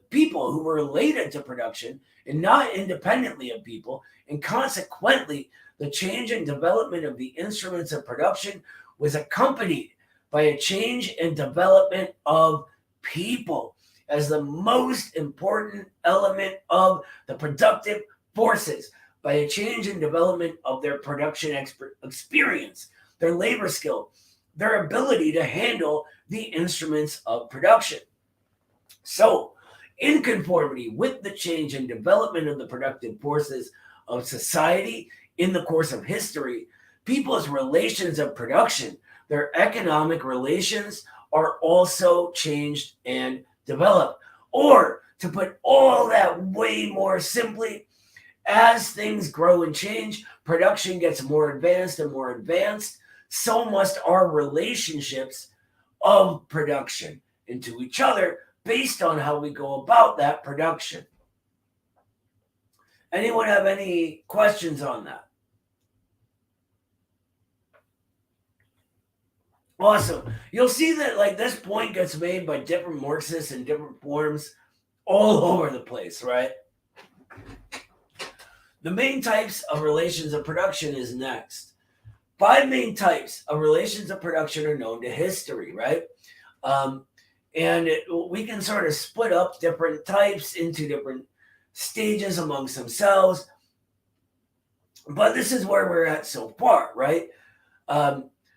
people who were related to production and not independently of people, and consequently, the change and development of the instruments of production was accompanied by a change and development of people as the most important element of the productive forces, by a change and development of their production experience, their labor skill, their ability to handle the instruments of production. So, in conformity with the change and development of the productive forces of society in the course of history, people's relations of production, their economic relations, are also changed and developed. Or, to put all that way more simply, as things grow and change, production gets more advanced and more advanced, so must our relationships of production into each other based on how we go about that production. Anyone have any questions on that? Awesome. You'll see that like this point gets made by different Marxists in different forms all over the place, right? The main types of relations of production is next. 5 main types of relations of production are known to history, right? We can sort of split up different types into different stages amongst themselves. But this is where we're at so far, right?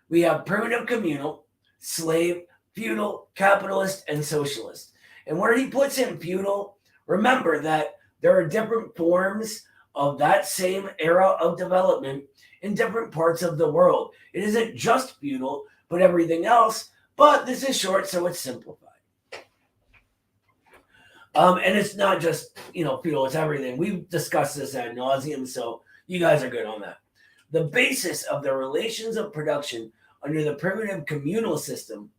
We have primitive communal, slave, feudal, capitalist, and socialist. And where he puts in feudal, remember that there are different forms of that same era of development in different parts of the world. It isn't just feudal, but everything else. But this is short, so it's simplified. And it's not just, feudal, it's everything. We've discussed this ad nauseum, so you guys are good on that. The basis of the relations of production under the primitive communal system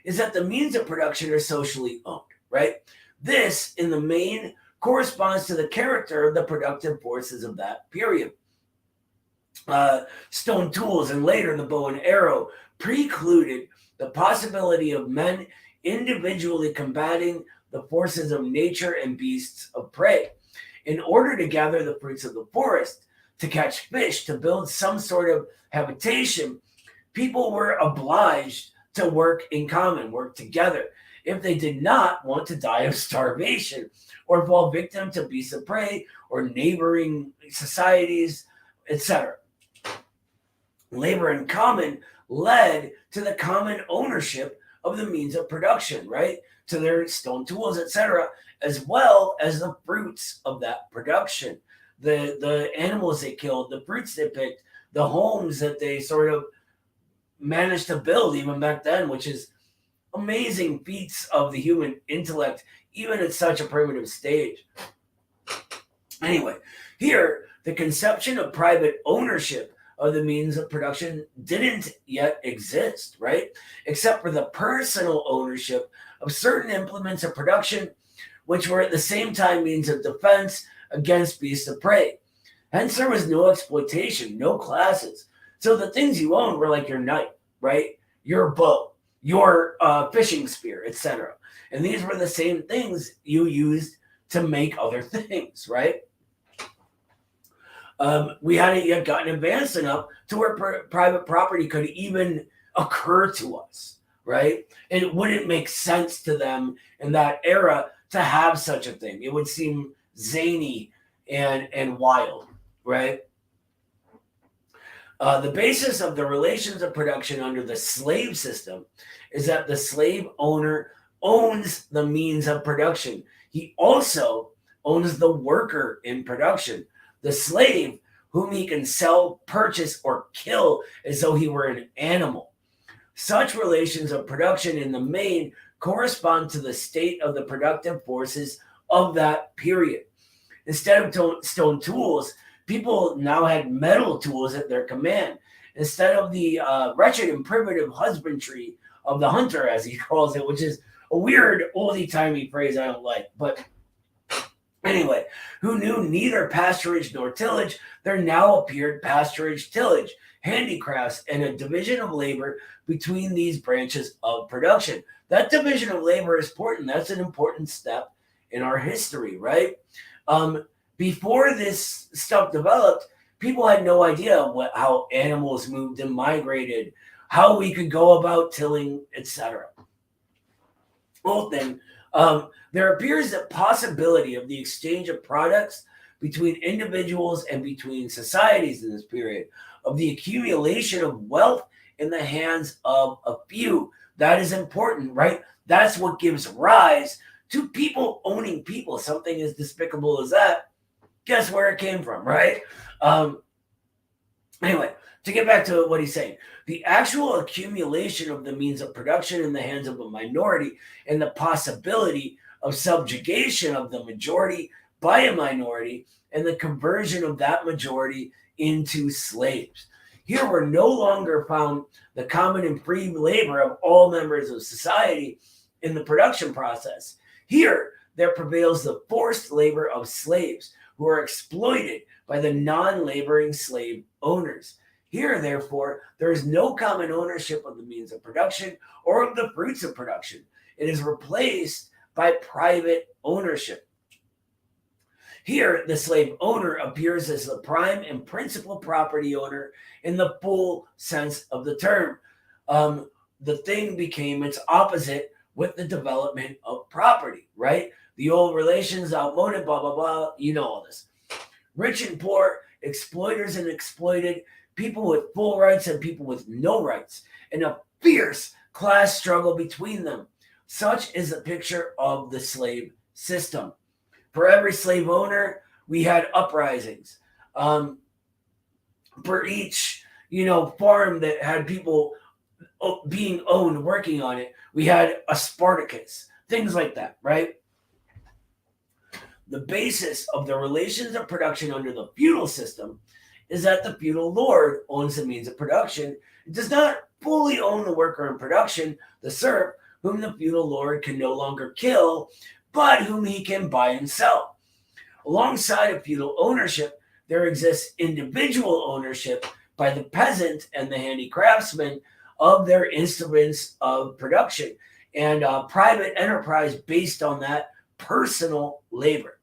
is that the means of production are socially owned, right? This, in the main, corresponds to the character of the productive forces of that period. Stone tools and later the bow and arrow precluded the possibility of men individually combating the forces of nature and beasts of prey. In order to gather the fruits of the forest, to catch fish, to build some sort of habitation, people were obliged to work in common, work together, if they did not want to die of starvation or fall victim to beasts of prey or neighboring societies, etc. Labor in common led to the common ownership of the means of production, right? To their stone tools, etc., as well as the fruits of that production. The animals they killed, the fruits they picked, the homes that they sort of managed to build even back then, which is amazing feats of the human intellect, even at such a primitive stage. Anyway, here, the conception of private ownership of the means of production didn't yet exist, right? Except for the personal ownership of certain implements of production, which were at the same time means of defense against beasts of prey. Hence, there was no exploitation, no classes. So the things you owned were like your knife, right? Your bow, your fishing spear, etc. And these were the same things you used to make other things, right? We hadn't yet gotten advanced enough to where private property could even occur to us, right? And it wouldn't make sense to them in that era to have such a thing. It would seem zany and wild, right? The basis of the relations of production under the slave system is that the slave owner owns the means of production. He also owns the worker in production, the slave whom he can sell, purchase, or kill as though he were an animal. Such relations of production in the main correspond to the state of the productive forces of that period. Instead of stone tools, people now had metal tools at their command. Instead of the wretched and primitive husbandry of the hunter, as he calls it, which is a weird oldie-timey phrase I don't like. But anyway, who knew neither pasturage nor tillage, there now appeared pasturage, tillage, handicrafts, and a division of labor between these branches of production. That division of labor is important. That's an important step in our history, right? Before this stuff developed, people had no idea how animals moved and migrated, how we could go about tilling, etc. Well, then, there appears a possibility of the exchange of products between individuals and between societies in this period, of the accumulation of wealth in the hands of a few. That is important, right? That's what gives rise to people owning people. Something as despicable as that. Guess where it came from, right? Anyway, to get back to what he's saying, the actual accumulation of the means of production in the hands of a minority and the possibility of subjugation of the majority by a minority and the conversion of that majority into slaves. Here were no longer found the common and free labor of all members of society in the production process. Here, there prevails the forced labor of slaves who are exploited by the non-laboring slave owners. Here, therefore, there is no common ownership of the means of production or of the fruits of production. It is replaced by private ownership. Here, the slave owner appears as the prime and principal property owner in the full sense of the term. The thing became its opposite with the development of property, right? The old relations outmoded, blah, blah, blah. You know all this. Rich and poor, exploiters and exploited, people with full rights and people with no rights, and a fierce class struggle between them. Such is the picture of the slave system. For every slave owner, we had uprisings. For each, farm that had people being owned, working on it, we had a Spartacus, things like that, right? The basis of the relations of production under the feudal system is that the feudal lord owns the means of production. It does not fully own the worker in production, the serf, whom the feudal lord can no longer kill, but whom he can buy and sell. Alongside of feudal ownership, there exists individual ownership by the peasant and the handicraftsman of their instruments of production, and private enterprise based on that personal labor.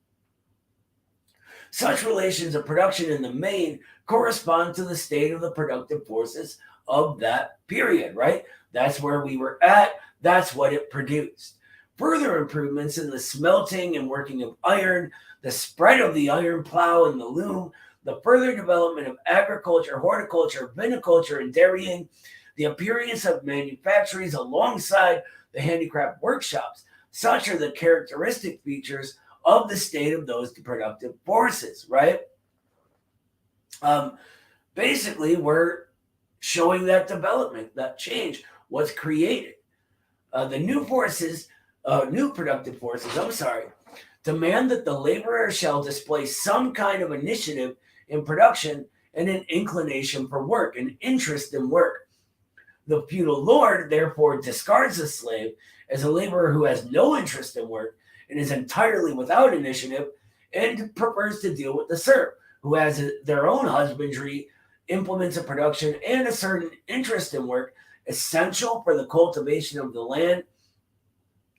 Such relations of production in the main correspond to the state of the productive forces of that period, right? That's where we were at. That's what it produced. Further improvements in the smelting and working of iron, the spread of the iron plow and the loom, the further development of agriculture, horticulture, viniculture, and dairying, the appearance of manufactories alongside the handicraft workshops. Such are the characteristic features of the state of those productive forces, right? Basically, we're showing that development, that change was created. The new productive forces, demand that the laborer shall display some kind of initiative in production and an inclination for work, an interest in work. The feudal lord therefore discards the slave as a laborer who has no interest in work and is entirely without initiative, and prefers to deal with the serf, who has their own husbandry, implements of production, and a certain interest in work essential for the cultivation of the land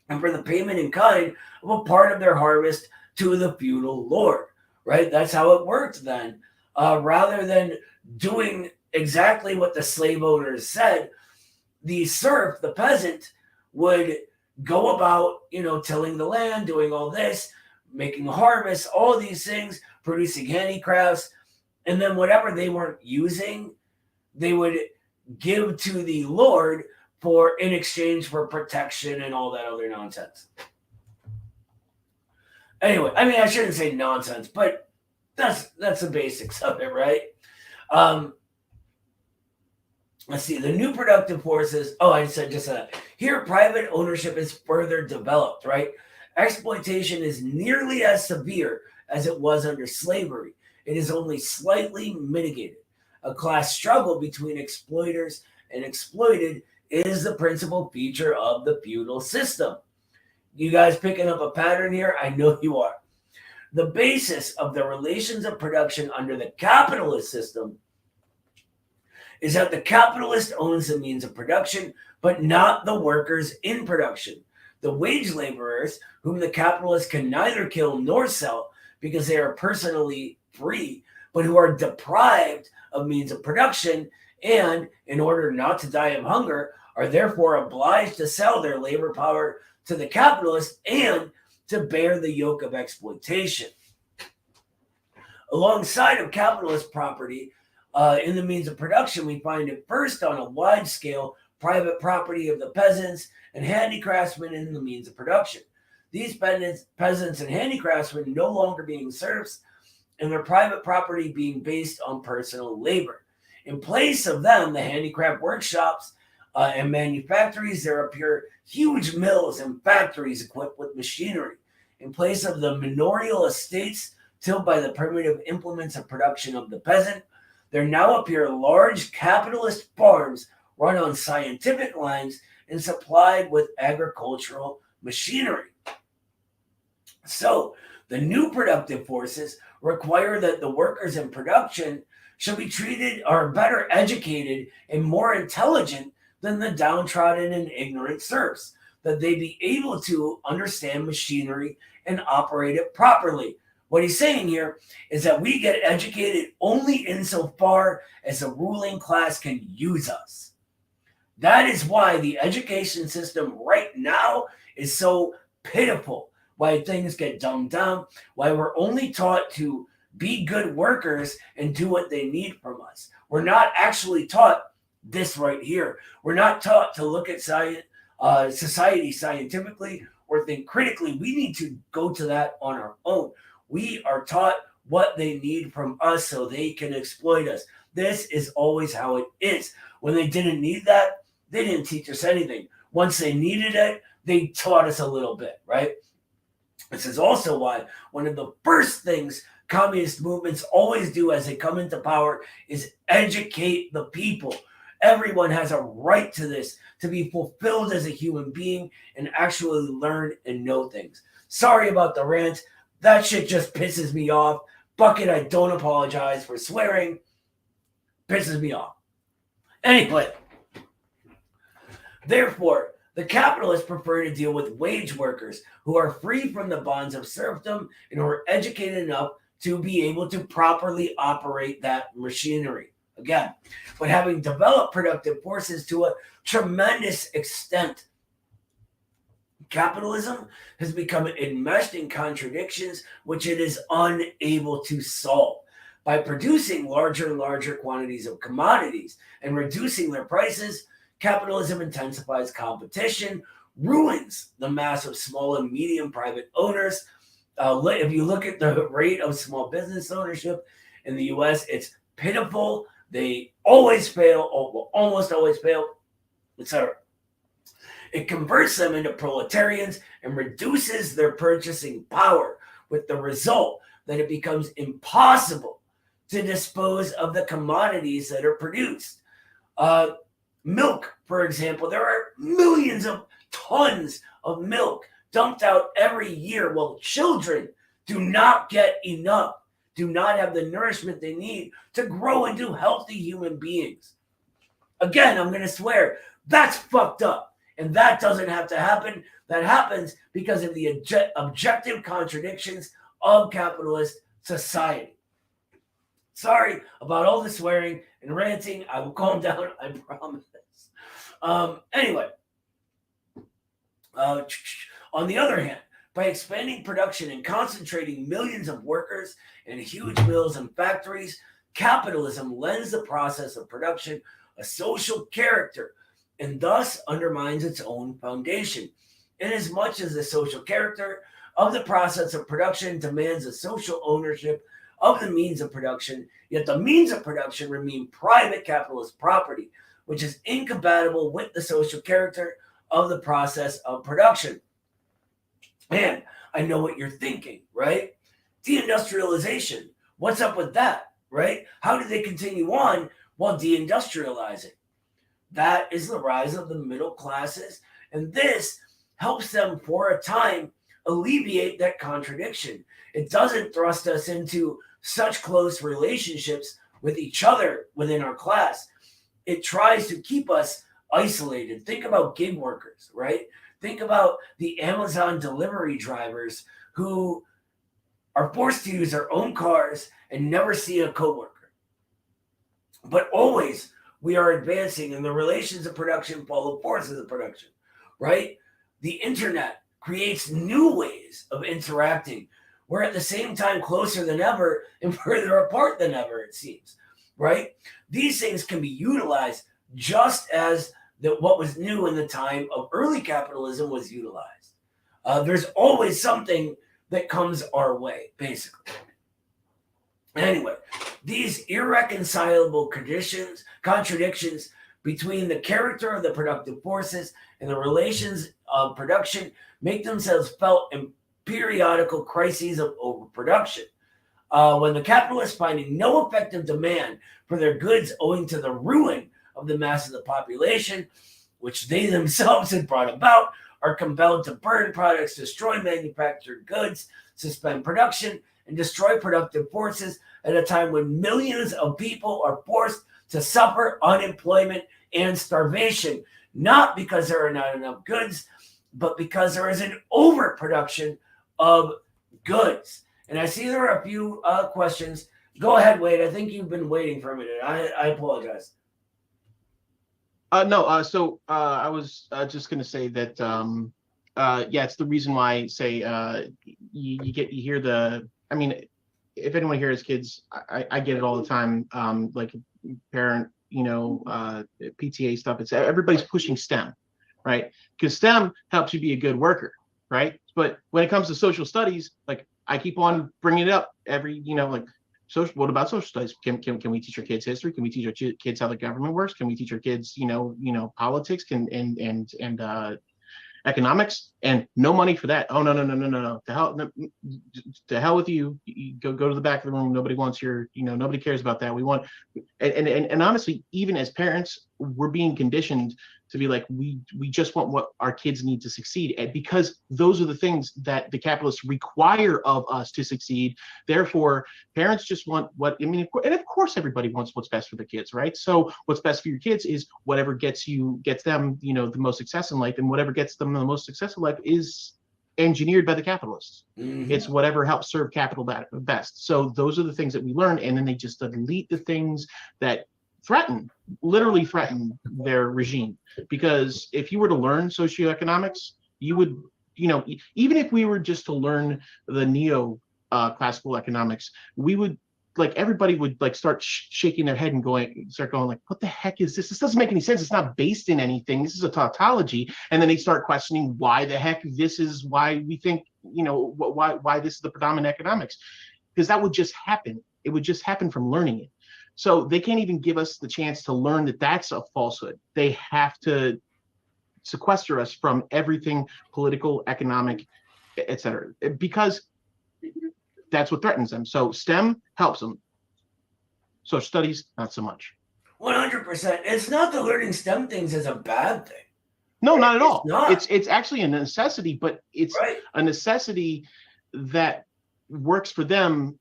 and for the payment in kind of a part of their harvest to the feudal lord, right? That's how it worked then. Rather than doing exactly what the slave owners said, the serf, the peasant, would go about, tilling the land, doing all this, making harvests, all these things, producing handicrafts, and then whatever they weren't using, they would give to the lord in exchange for protection and all that other nonsense. Anyway, I mean, I shouldn't say nonsense, but that's the basics of it, right? Let's see, the new productive forces. Oh, I said just that. Here, private ownership is further developed, right? Exploitation is nearly as severe as it was under slavery. It is only slightly mitigated. A class struggle between exploiters and exploited is the principal feature of the feudal system. You guys picking up a pattern here? I know you are. The basis of the relations of production under the capitalist system is that the capitalist owns the means of production, but not the workers in production. The wage laborers, whom the capitalist can neither kill nor sell because they are personally free, but who are deprived of means of production and, in order not to die of hunger, are therefore obliged to sell their labor power to the capitalist and to bear the yoke of exploitation. Alongside of capitalist property, in the means of production, we find it first on a wide scale private property of the peasants and handicraftsmen in the means of production. These peasants and handicraftsmen no longer being serfs, and their private property being based on personal labor. In place of them, the handicraft workshops and manufactories, there appear huge mills and factories equipped with machinery. In place of the manorial estates tilled by the primitive implements of production of the peasant, there now appear large capitalist farms run on scientific lines and supplied with agricultural machinery. So, the new productive forces require that the workers in production should be treated or better educated and more intelligent than the downtrodden and ignorant serfs, that they be able to understand machinery and operate it properly. What he's saying here is that we get educated only insofar as the ruling class can use us. That is why the education system right now is so pitiful, why things get dumbed down, why we're only taught to be good workers and do what they need from us. We're not actually taught this right here. We're not taught to look at society scientifically or think critically. We need to go to that on our own. We are taught what they need from us so they can exploit us. This is always how it is. When they didn't need that, they didn't teach us anything. Once they needed it, they taught us a little bit, right? This is also why one of the first things communist movements always do as they come into power is educate the people. Everyone has a right to this, to be fulfilled as a human being and actually learn and know things. Sorry about the rant. That shit just pisses me off. Bucket, I don't apologize for swearing. Pisses me off. Anyway, therefore, the capitalists prefer to deal with wage workers who are free from the bonds of serfdom and who are educated enough to be able to properly operate that machinery. Again, but having developed productive forces to a tremendous extent, capitalism has become enmeshed in contradictions which it is unable to solve. By producing larger and larger quantities of commodities and reducing their prices, capitalism intensifies competition, ruins the mass of small and medium private owners. If you look at the rate of small business ownership in the U.S., it's pitiful. They always fail, or will almost always fail, etc. It converts them into proletarians and reduces their purchasing power. with the result that it becomes impossible to dispose of the commodities that are produced. Milk, for example, there are millions of tons of milk dumped out every year. Well, children do not get enough, do not have the nourishment they need to grow into healthy human beings. Again, I'm going to swear, that's fucked up. And that doesn't have to happen. That happens because of the objective contradictions of capitalist society. Sorry about all the swearing and ranting. I will calm down, I promise. Anyway, on the other hand, by expanding production and concentrating millions of workers in huge mills and factories, capitalism lends the process of production a social character and thus undermines its own foundation. Inasmuch as the social character of the process of production demands a social ownership of the means of production, yet the means of production remain private capitalist property, which is incompatible with the social character of the process of production. And I know what you're thinking, right? Deindustrialization. What's up with that, right? How do they continue on while deindustrializing? That is the rise of the middle classes, and this helps them for a time alleviate that contradiction. It doesn't thrust us into such close relationships with each other within our class. It tries to keep us isolated. Think about gig workers, right? Think about the Amazon delivery drivers who are forced to use their own cars and never see a coworker. But always we are advancing, and the relations of production follow forces of production, right? The internet creates new ways of interacting. We're at the same time closer than ever and further apart than ever, it seems, right? These things can be utilized just as what was new in the time of early capitalism was utilized. There's always something that comes our way, basically. Anyway, these irreconcilable contradictions between the character of the productive forces and the relations of production make themselves felt in periodical crises of overproduction. When the capitalists, finding no effective demand for their goods owing to the ruin of the mass of the population, which they themselves had brought about, are compelled to burn products, destroy manufactured goods, suspend production, and destroy productive forces at a time when millions of people are forced to suffer unemployment and starvation, not because there are not enough goods, but because there is an overproduction of goods. And I see there are a few questions. Go ahead, Wade. I think you've been waiting for a minute. I apologize. No, so I was just going to say that, yeah, it's the reason why, say, you hear the, I mean, if anyone here has kids, I get it all the time, like parent, PTA stuff. It's everybody's pushing STEM, right? Because STEM helps you be a good worker, right? But when it comes to social studies, like I keep on bringing it up every, like, social. What about social studies? Can we teach our kids history? Can we teach our kids how the government works? Can we teach our kids, politics and economics? And no money for that. Oh, no. To hell with you. Go to the back of the room. Nobody wants your, nobody cares about that. We want, and honestly, even as parents, we're being conditioned to be like, we just want what our kids need to succeed at, because those are the things that the capitalists require of us to succeed. Therefore, parents just want and of course everybody wants what's best for their kids, right? So what's best for your kids is whatever gets them, the most success in life, and whatever gets them the most success in life is engineered by the capitalists. Mm-hmm. It's whatever helps serve capital best. So those are the things that we learn, and then they just delete the things that literally threaten their regime. Because if you were to learn socioeconomics, you would, even if we were just to learn the neo-classical economics, we would, like, everybody would like start shaking their head and start going like, what the heck is this? This doesn't make any sense. It's not based in anything. This is a tautology. And then they start questioning why the heck this is, why we think, why this is the predominant economics. Because that would just happen. It would just happen from learning it. So they can't even give us the chance to learn that that's a falsehood. They have to sequester us from everything political, economic, etc. Because that's what threatens them. So STEM helps them. Social studies, not so much. 100%. It's not that learning STEM things is a bad thing. No, not at It's all. not. It's actually a necessity, but it's Right. a necessity that works for them,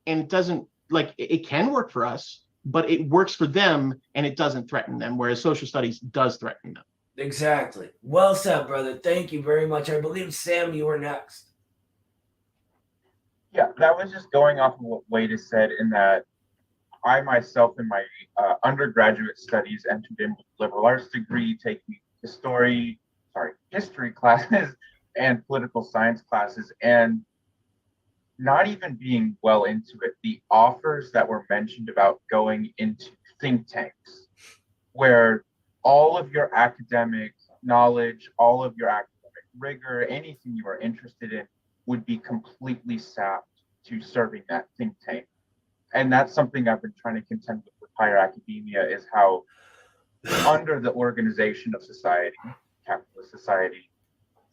and it doesn't, like, it can work for us, but it works for them and it doesn't threaten them, whereas social studies does threaten them. Exactly. Well said, brother. Thank you very much. I believe, Sam, you were next. Yeah, that was just going off of what Wade has said, in that I myself in my undergraduate studies entered in with liberal arts degree, taking history classes and political science classes, and not even being well into it, the offers that were mentioned about going into think tanks, where all of your academic knowledge, all of your academic rigor, anything you are interested in would be completely sapped to serving that think tank. And that's something I've been trying to contend with higher academia, is how under the organization of society, capitalist society,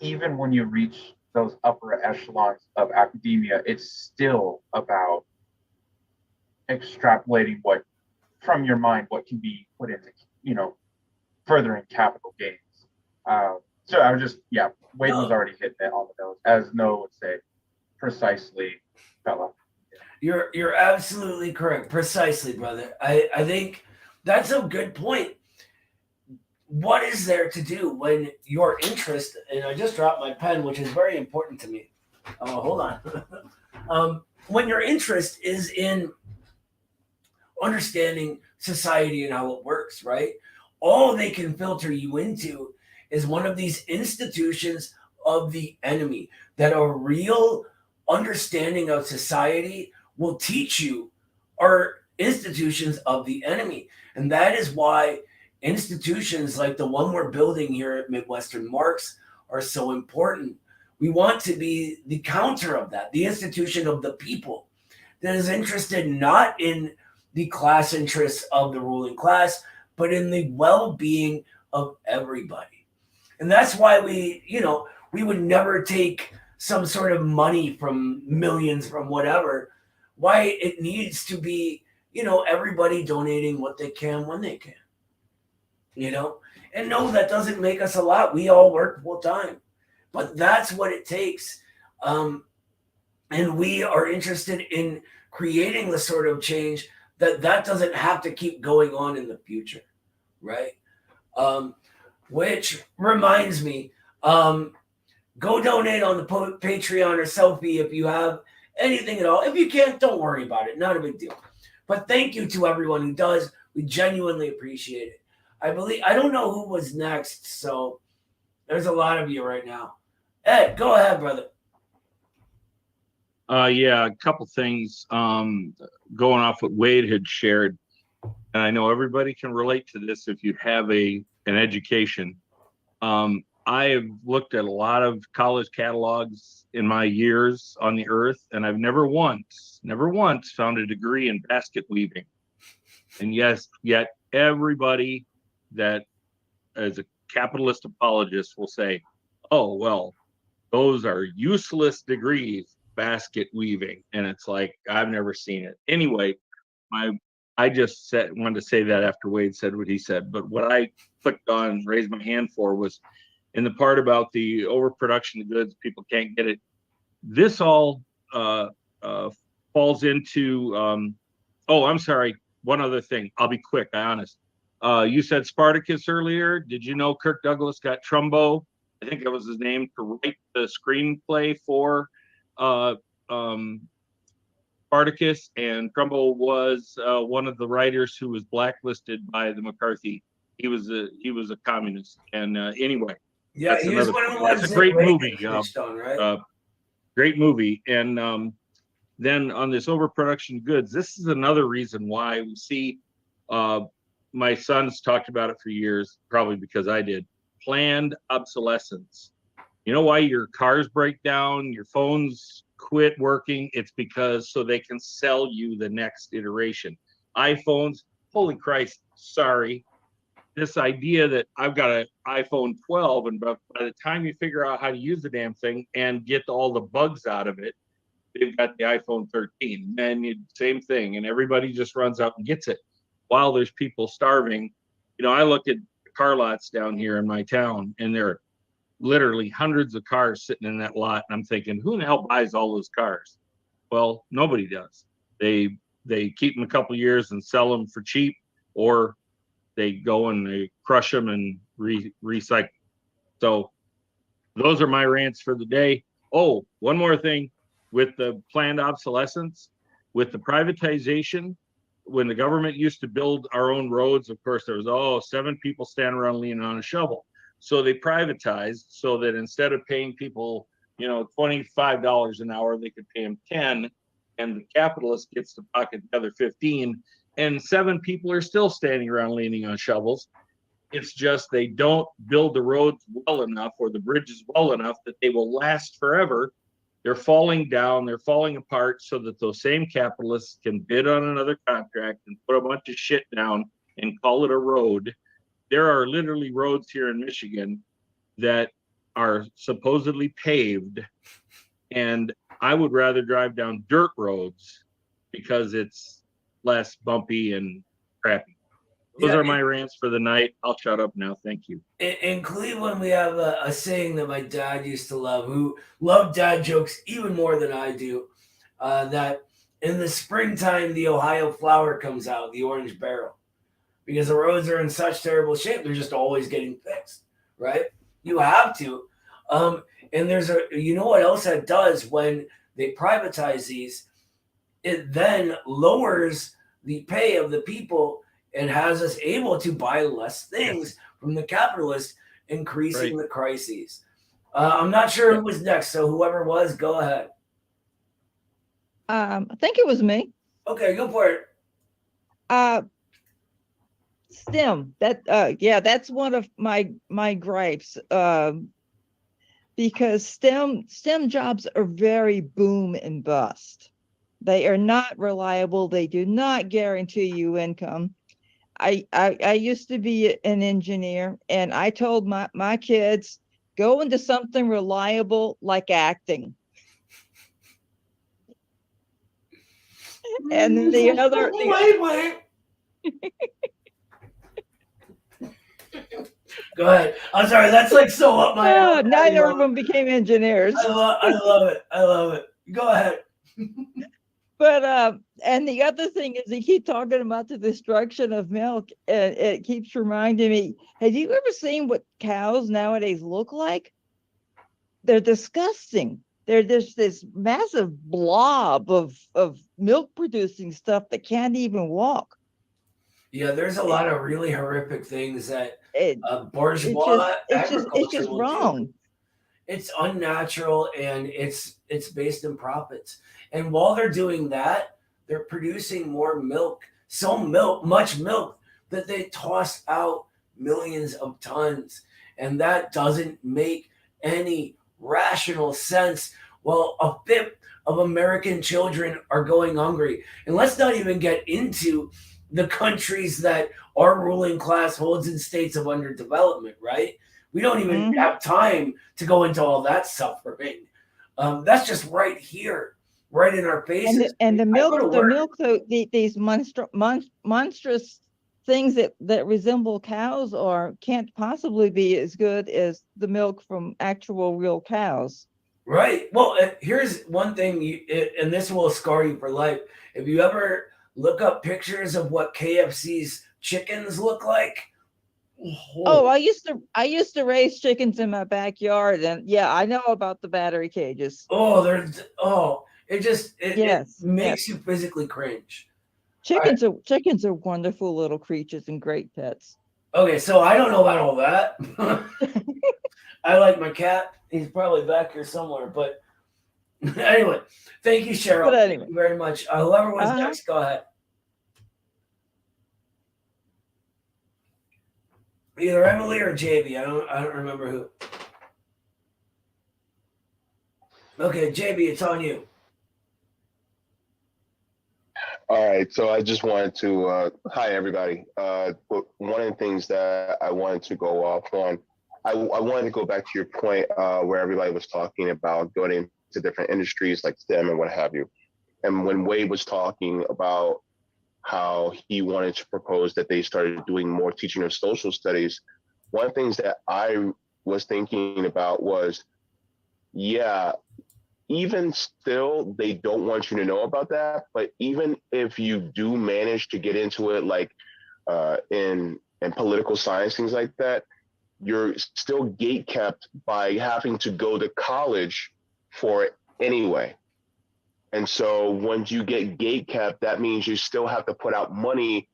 even when you reach those upper echelons of academia, it's still about extrapolating what from your mind, what can be put into, furthering capital gains. So I was just, Wade was already hitting it on the nose, as Noah would say, precisely, fella. You're absolutely correct. Precisely, brother. I think that's a good point. What is there to do when your interest, and I just dropped my pen, which is very important to me. Oh, hold on. When your interest is in understanding society and how it works, right? All they can filter you into is one of these institutions of the enemy, that a real understanding of society will teach you are institutions of the enemy. And that is why institutions like the one we're building here at Midwestern Marx are so important. We want to be the counter of that, the institution of the people that is interested not in the class interests of the ruling class, but in the well-being of everybody. And that's why we would never take some sort of money from millions from whatever. Why it needs to be, everybody donating what they can when they can. And no, that doesn't make us a lot. We all work full time, but that's what it takes. And we are interested in creating the sort of change that doesn't have to keep going on in the future, right? Which reminds me, go donate on the Patreon or Selfie if you have anything at all. If you can't, don't worry about it. Not a big deal. But thank you to everyone who does. We genuinely appreciate it. I don't know who was next, so there's a lot of you right now. Ed, go ahead, brother. Yeah, a couple things going off what Wade had shared. And I know everybody can relate to this if you have an education. I have looked at a lot of college catalogs in my years on the earth, and I've never once found a degree in basket weaving. And yet everybody that as a capitalist apologist will say, oh, well, those are useless degrees, basket weaving. And it's like, I've never seen it. Anyway, I just wanted to say that after Wade said what he said. But what I clicked on, raised my hand for, was in the part about the overproduction of goods, people can't get it. This all falls into, I'm sorry, one other thing. I'll be quick, I honest. You said Spartacus earlier. Did you know Kirk Douglas got Trumbo, I think that was his name, to write the screenplay for Spartacus? And Trumbo was one of the writers who was blacklisted by the McCarthy. He was a communist. And anyway, yeah, he was one of the ones. That's a great movie. On, right? Great movie. And then on this overproduction of goods, this is another reason why we see. My son's talked about it for years, probably because I did. Planned obsolescence. You know why your cars break down, your phones quit working? It's because so they can sell you the next iteration. iPhones, holy Christ, sorry. This idea that I've got an iPhone 12, and by the time you figure out how to use the damn thing and get all the bugs out of it, they've got the iPhone 13, and same thing, and everybody just runs out and gets it while there's people starving. You know, I look at car lots down here in my town, and there are literally hundreds of cars sitting in that lot, and I'm thinking, who in the hell buys all those cars? Well, nobody does. They keep them a couple years and sell them for cheap, or they go and they crush them and recycle. So those are my rants for the day. Oh, one more thing with the planned obsolescence, with the privatization, when the government used to build our own roads, of course, there was 7 people standing around leaning on a shovel. So they privatized so that instead of paying people, you know, $25 an hour, they could pay them 10, and the capitalist gets to pocket the other 15, and 7 people are still standing around leaning on shovels. It's just they don't build the roads well enough or the bridges well enough that they will last forever. They're falling down, they're falling apart, so that those same capitalists can bid on another contract and put a bunch of shit down and call it a road. There are literally roads here in Michigan that are supposedly paved, and I would rather drive down dirt roads because it's less bumpy and crappy. Those are my rants for the night. I'll shut up now. Thank you. In Cleveland, we have a saying that my dad used to love, who loved dad jokes even more than I do, that in the springtime, the Ohio flower comes out, the orange barrel, because the roads are in such terrible shape. They're just always getting fixed, right? You have to. And you know what else that does when they privatize these? It then lowers the pay of the people and has us able to buy less things from the capitalists, increasing the crises. I'm not sure who was next, so whoever was, go ahead. I think it was me. Okay, go for it. STEM. That's one of my gripes. Because STEM jobs are very boom and bust. They are not reliable. They do not guarantee you income. I used to be an engineer, and I told my kids, go into something reliable like acting. And the other wait. Go ahead. I'm sorry. That's like so up my alley. Neither of them became engineers. I love it. I love it. Go ahead. But and the other thing is, they keep talking about the destruction of milk, and it keeps reminding me, have you ever seen what cows nowadays look like? They're disgusting. They're just this massive blob of milk producing stuff that can't even walk. Yeah, there's a lot of really horrific things that bourgeois it's just wrong. do. It's unnatural, and it's based in profits. And while they're doing that, they're producing more milk, much milk, that they toss out millions of tons. And that doesn't make any rational sense. Well, a fifth of American children are going hungry. And let's not even get into the countries that our ruling class holds in states of underdevelopment, right? We don't even have time to go into all that suffering. That's just right here, right in our faces. And the milk, these monstrous things that resemble cows can't possibly be as good as the milk from actual real cows. Right. Well, here's one thing, and this will scar you for life. If you ever look up pictures of what KFC's chickens look like. Oh, I used to raise chickens in my backyard, and yeah, I know about the battery cages. It makes you physically cringe. Chickens are wonderful little creatures and great pets. Okay, so I don't know about all that. I like my cat. He's probably back here somewhere, but anyway, thank you, Cheryl. Thank you very much. Whoever was next, go ahead. Either Emily or JV. I don't remember who. Okay, JV, it's on you. All right, so I just wanted to hi everybody. One of the things that I wanted to go off on, I wanted to go back to your point where everybody was talking about going to different industries like STEM and what have you. And when Wade was talking about how he wanted to propose that they started doing more teaching of social studies, one of the things that I was thinking about was, yeah, even still, they don't want you to know about that. But even if you do manage to get into it, like in political science, things like that, you're still gate kept by having to go to college for it anyway. And so once you get gate kept, that means you still have to put out money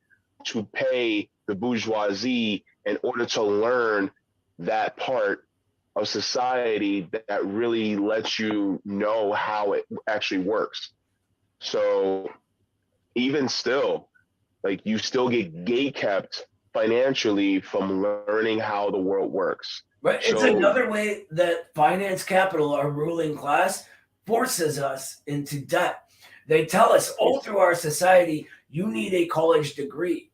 to pay the bourgeoisie in order to learn that part of society that really lets you know how it actually works. So even still, like, you still get gate kept financially from learning how the world works. Right. It's So, another way that finance capital, our ruling class, forces us into debt. They tell us all through our society, you need a college degree.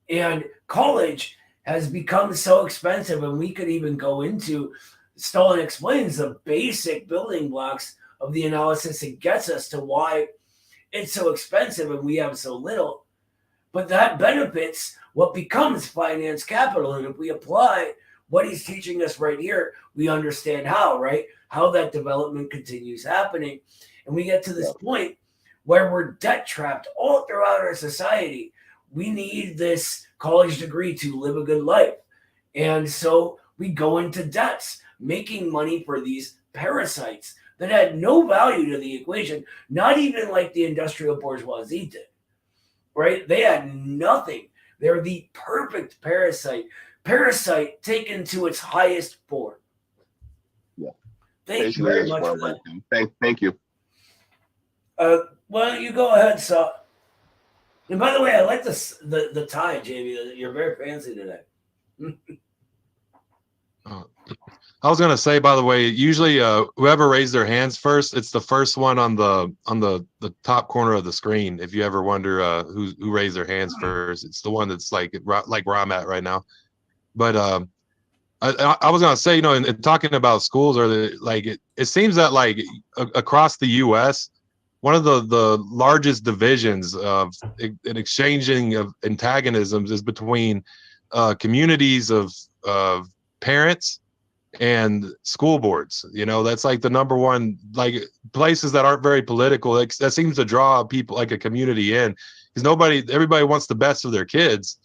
And college has become so expensive, and we could even go into, Stalin explains the basic building blocks of the analysis and gets us to why it's so expensive and we have so little. But that benefits what becomes finance capital. And if we apply what he's teaching us right here, we understand how, right? How that development continues happening. And we get to this point where we're debt trapped all throughout our society. We need this college degree to live a good life. And so we go into debts, making money for these parasites that had no value to the equation, not even like the industrial bourgeoisie did, right? They had nothing. They're the perfect parasite taken to its highest form. Yeah. Thank you very much for that. Thank you. Well, you go ahead, so. And by the way, I like the tie, JV. You're very fancy today. I was gonna say, by the way, usually whoever raised their hands first, it's the first one on the top corner of the screen. If you ever wonder who raised their hands first, it's the one that's like where I'm at right now. But I was gonna say, in talking about schools, or it seems that across the U.S., one of the largest divisions of an exchanging of antagonisms is between communities of parents and school boards. That's like the number one, places that aren't very political. That seems to draw people, like a community, in, because everybody wants the best of their kids.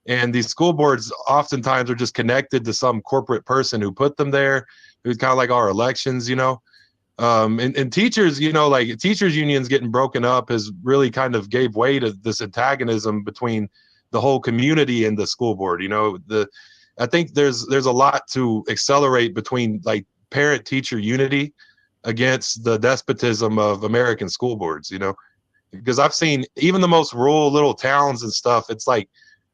And these school boards oftentimes are just connected to some corporate person who put them there. It's kind of like our elections, and teachers, teachers unions getting broken up has really kind of gave way to this antagonism between the whole community and the school board. I think there's a lot to accelerate between parent-teacher unity against the despotism of American school boards, because I've seen even the most rural little towns and stuff. It's like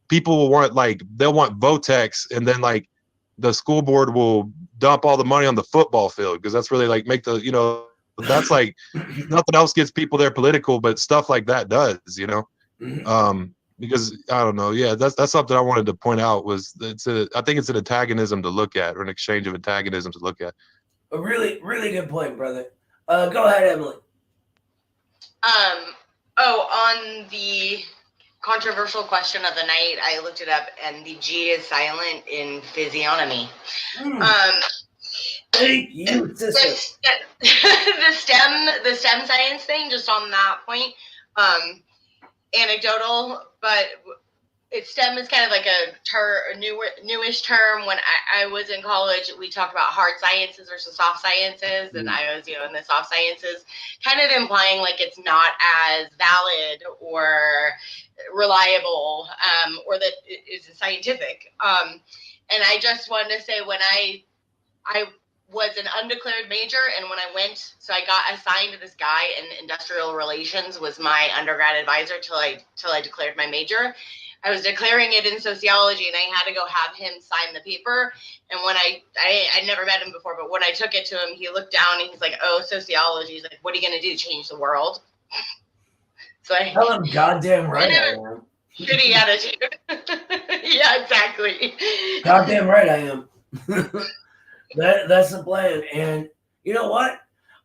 people will want, they'll want Votex, and then the school board will dump all the money on the football field, because that's really make the, that's nothing else gets people there political, but stuff like that does, because I don't know. Yeah, that's something I wanted to point out. I think it's an antagonism to look at, or an exchange of antagonism to look at. A really, really good point, brother. Go ahead, Emily. On the controversial question of the night, I looked it up, and the G is silent in physiognomy. Thank you, sister. The STEM science thing, just on that point, anecdotal, but STEM is kind of like a newish term. When I was in college, we talked about hard sciences versus soft sciences, and I was, in the soft sciences, kind of implying it's not as valid or reliable, or that it isn't scientific. And I just wanted to say, when I was an undeclared major, and when I went, so I got assigned to this guy, and industrial relations was my undergrad advisor till I declared my major. I was declaring it in sociology, and I had to go have him sign the paper. And when I never met him before, but when I took it to him, he looked down and he's like, "Oh, sociology." He's like, "What are you going to do? Change the world?" So I tell him goddamn right I am. Shitty attitude. Yeah, exactly. Goddamn right I am. That's the plan. And you know what?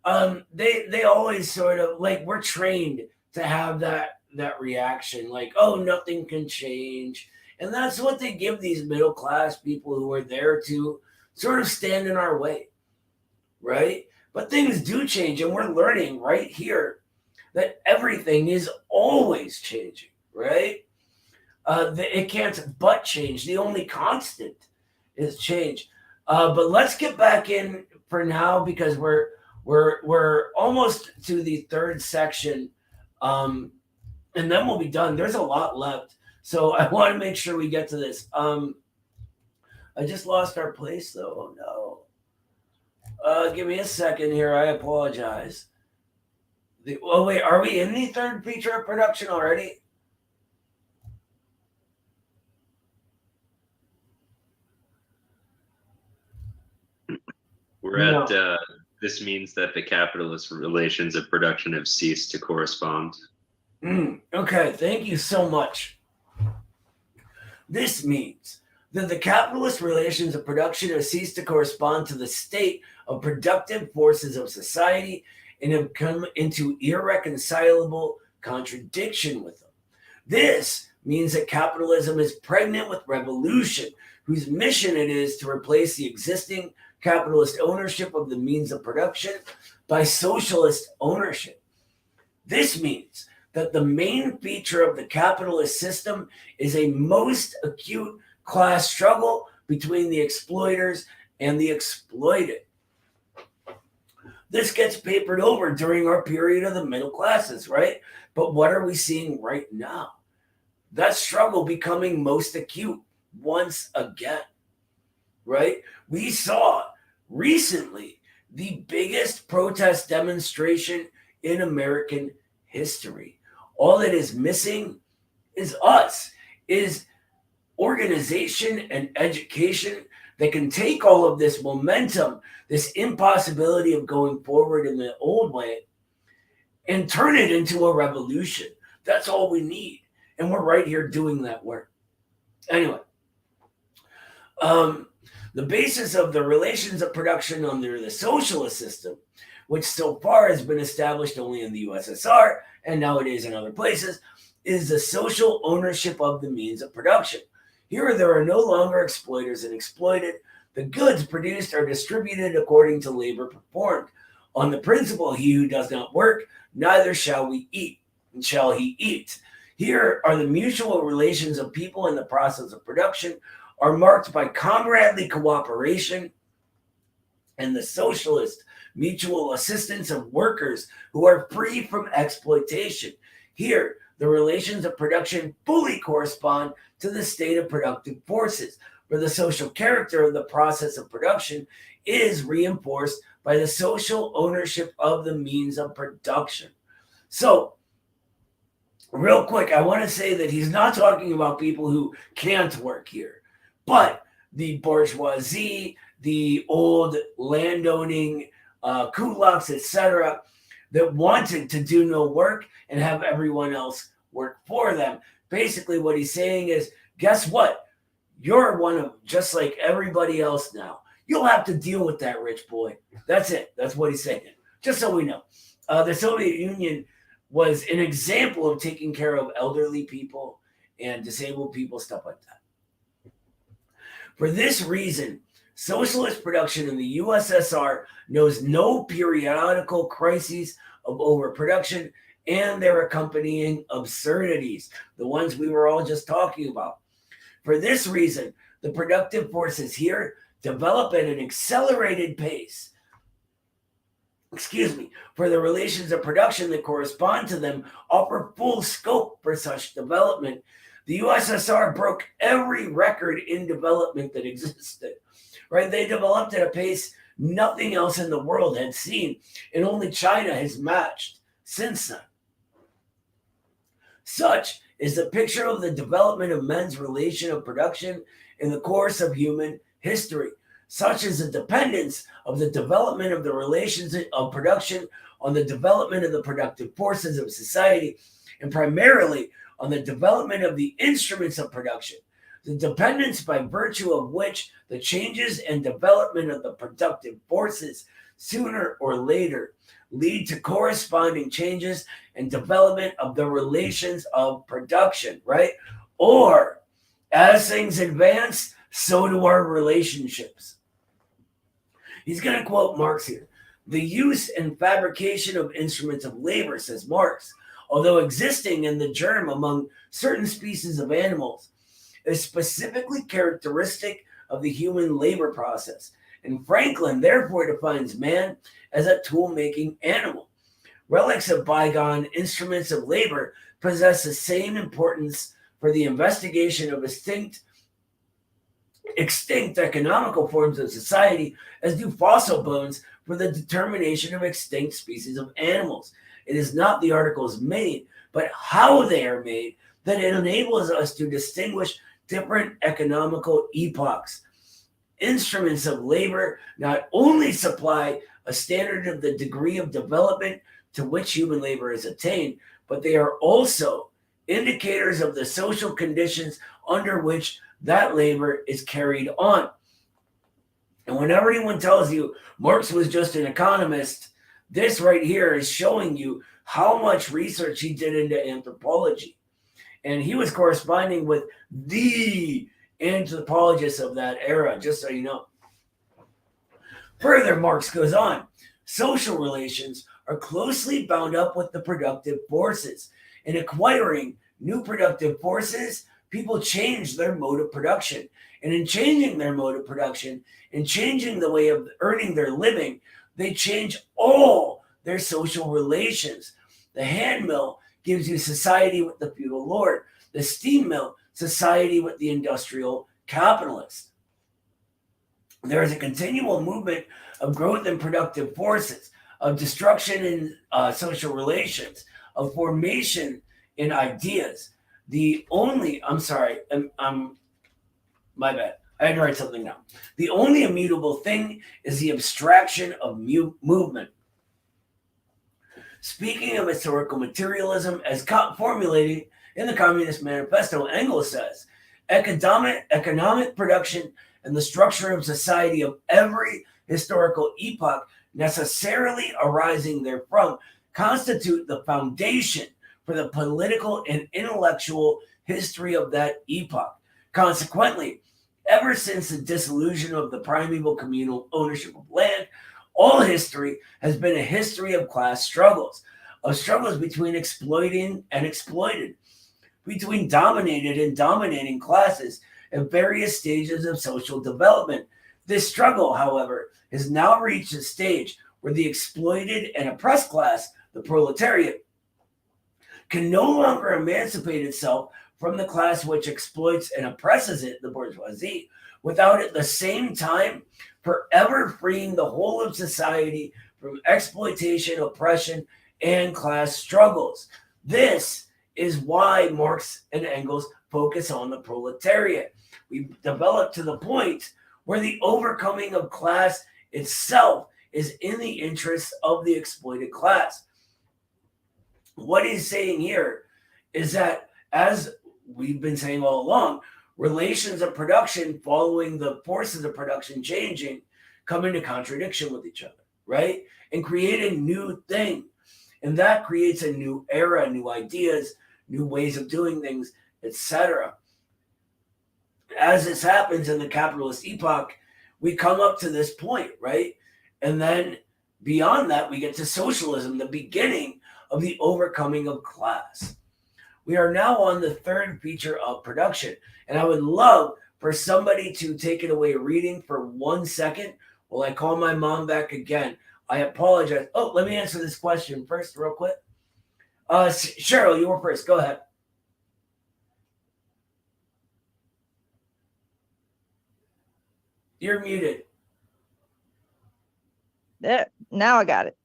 They always sort of like, we're trained to have that reaction, like, oh, nothing can change. And that's what they give these middle class people who are there to sort of stand in our way, right? But things do change, and we're learning right here that everything is always changing, right? It can't but change. The only constant is change. But let's get back in for now, because we're almost to the third section, and then we'll be done. There's a lot left, so I want to make sure we get to this. I just lost our place though. Oh no. Give me a second here. I apologize. Oh wait, are we in the third feature of production already? We're at this means that the capitalist relations of production have ceased to correspond. Okay, thank you so much. This means that the capitalist relations of production have ceased to correspond to the state of productive forces of society and have come into irreconcilable contradiction with them. This means that capitalism is pregnant with revolution, whose mission it is to replace the existing capitalist ownership of the means of production by socialist ownership. This means that the main feature of the capitalist system is a most acute class struggle between the exploiters and the exploited. This gets papered over during our period of the middle classes, right? But what are we seeing right now? That struggle becoming most acute once again, right? We saw recently the biggest protest demonstration in American history. All that is missing is us, is organization and education that can take all of this momentum, this impossibility of going forward in the old way, and turn it into a revolution. That's all we need. And we're right here doing that work. Anyway, the basis of the relations of production under the socialist system, which so far has been established only in the USSR and nowadays in other places, is the social ownership of the means of production. Here, there are no longer exploiters and exploited. The goods produced are distributed according to labor performed. On the principle, he who does not work, neither shall he eat. Here are the mutual relations of people in the process of production are marked by comradely cooperation and the socialist mutual assistance of workers who are free from exploitation. Here, the relations of production fully correspond to the state of productive forces, where the social character of the process of production is reinforced by the social ownership of the means of production. So, real quick, I want to say that he's not talking about people who can't work here, but the bourgeoisie, the old landowning kulaks, etc., that wanted to do no work and have everyone else work for them. Basically, what he's saying is, guess what? You're one of just like everybody else now. You'll have to deal with that, rich boy. That's it. That's what he's saying. Just so we know. The Soviet Union was an example of taking care of elderly people and disabled people, stuff like that. For this reason, socialist production in the USSR knows no periodical crises of overproduction and their accompanying absurdities, the ones we were all just talking about. For this reason, the productive forces here develop at an accelerated pace. For the relations of production that correspond to them offer full scope for such development. The USSR broke every record in development that existed, right? They developed at a pace nothing else in the world had seen, and only China has matched since then. Such is the picture of the development of men's relation of production in the course of human history. Such is the dependence of the development of the relations of production on the development of the productive forces of society, and primarily on the development of the instruments of production, the dependence by virtue of which the changes and development of the productive forces sooner or later lead to corresponding changes and development of the relations of production, right? Or as things advance, so do our relationships. He's going to quote Marx here. The use and fabrication of instruments of labor, says Marx, although existing in the germ among certain species of animals, is specifically characteristic of the human labor process. And Franklin therefore defines man as a tool-making animal. Relics of bygone instruments of labor possess the same importance for the investigation of extinct economical forms of society as do fossil bones for the determination of extinct species of animals. It is not the articles made, but how they are made that it enables us to distinguish different economical epochs. Instruments of labor not only supply a standard of the degree of development to which human labor is attained, but they are also indicators of the social conditions under which that labor is carried on. And whenever anyone tells you Marx was just an economist, this right here is showing you how much research he did into anthropology. And he was corresponding with the anthropologists of that era, just so you know. Further, Marx goes on, social relations are closely bound up with the productive forces. In acquiring new productive forces, people change their mode of production. And in changing their mode of production, and changing the way of earning their living, they change all their social relations. The hand mill gives you society with the feudal lord. The steam mill, society with the industrial capitalist. There is a continual movement of growth in productive forces, of destruction in social relations, of formation in ideas. My bad. I had to write something down. The only immutable thing is the abstraction of movement. Speaking of historical materialism as formulated in the Communist Manifesto, Engels says, economic production and the structure of society of every historical epoch necessarily arising therefrom constitute the foundation for the political and intellectual history of that epoch. Consequently, ever since the dissolution of the primeval communal ownership of land, all history has been a history of class struggles, of struggles between exploiting and exploited, between dominated and dominating classes at various stages of social development. This struggle, however, has now reached a stage where the exploited and oppressed class, the proletariat, can no longer emancipate itself from the class which exploits and oppresses it, the bourgeoisie, without at the same time forever freeing the whole of society from exploitation, oppression, and class struggles. This is why Marx and Engels focus on the proletariat. We've developed to the point where the overcoming of class itself is in the interest of the exploited class. What he's saying here is that, as we've been saying all along, relations of production following the forces of production changing come into contradiction with each other, right? And create a new thing. And that creates a new era, new ideas, new ways of doing things, etc. As this happens in the capitalist epoch, we come up to this point, right? And then beyond that, we get to socialism, the beginning of the overcoming of class. We are now on the third feature of production. And I would love for somebody to take it away reading for 1 second while I call my mom back again. I apologize. Oh, let me answer this question first real quick. Cheryl, you were first. Go ahead. You're muted. Now I got it.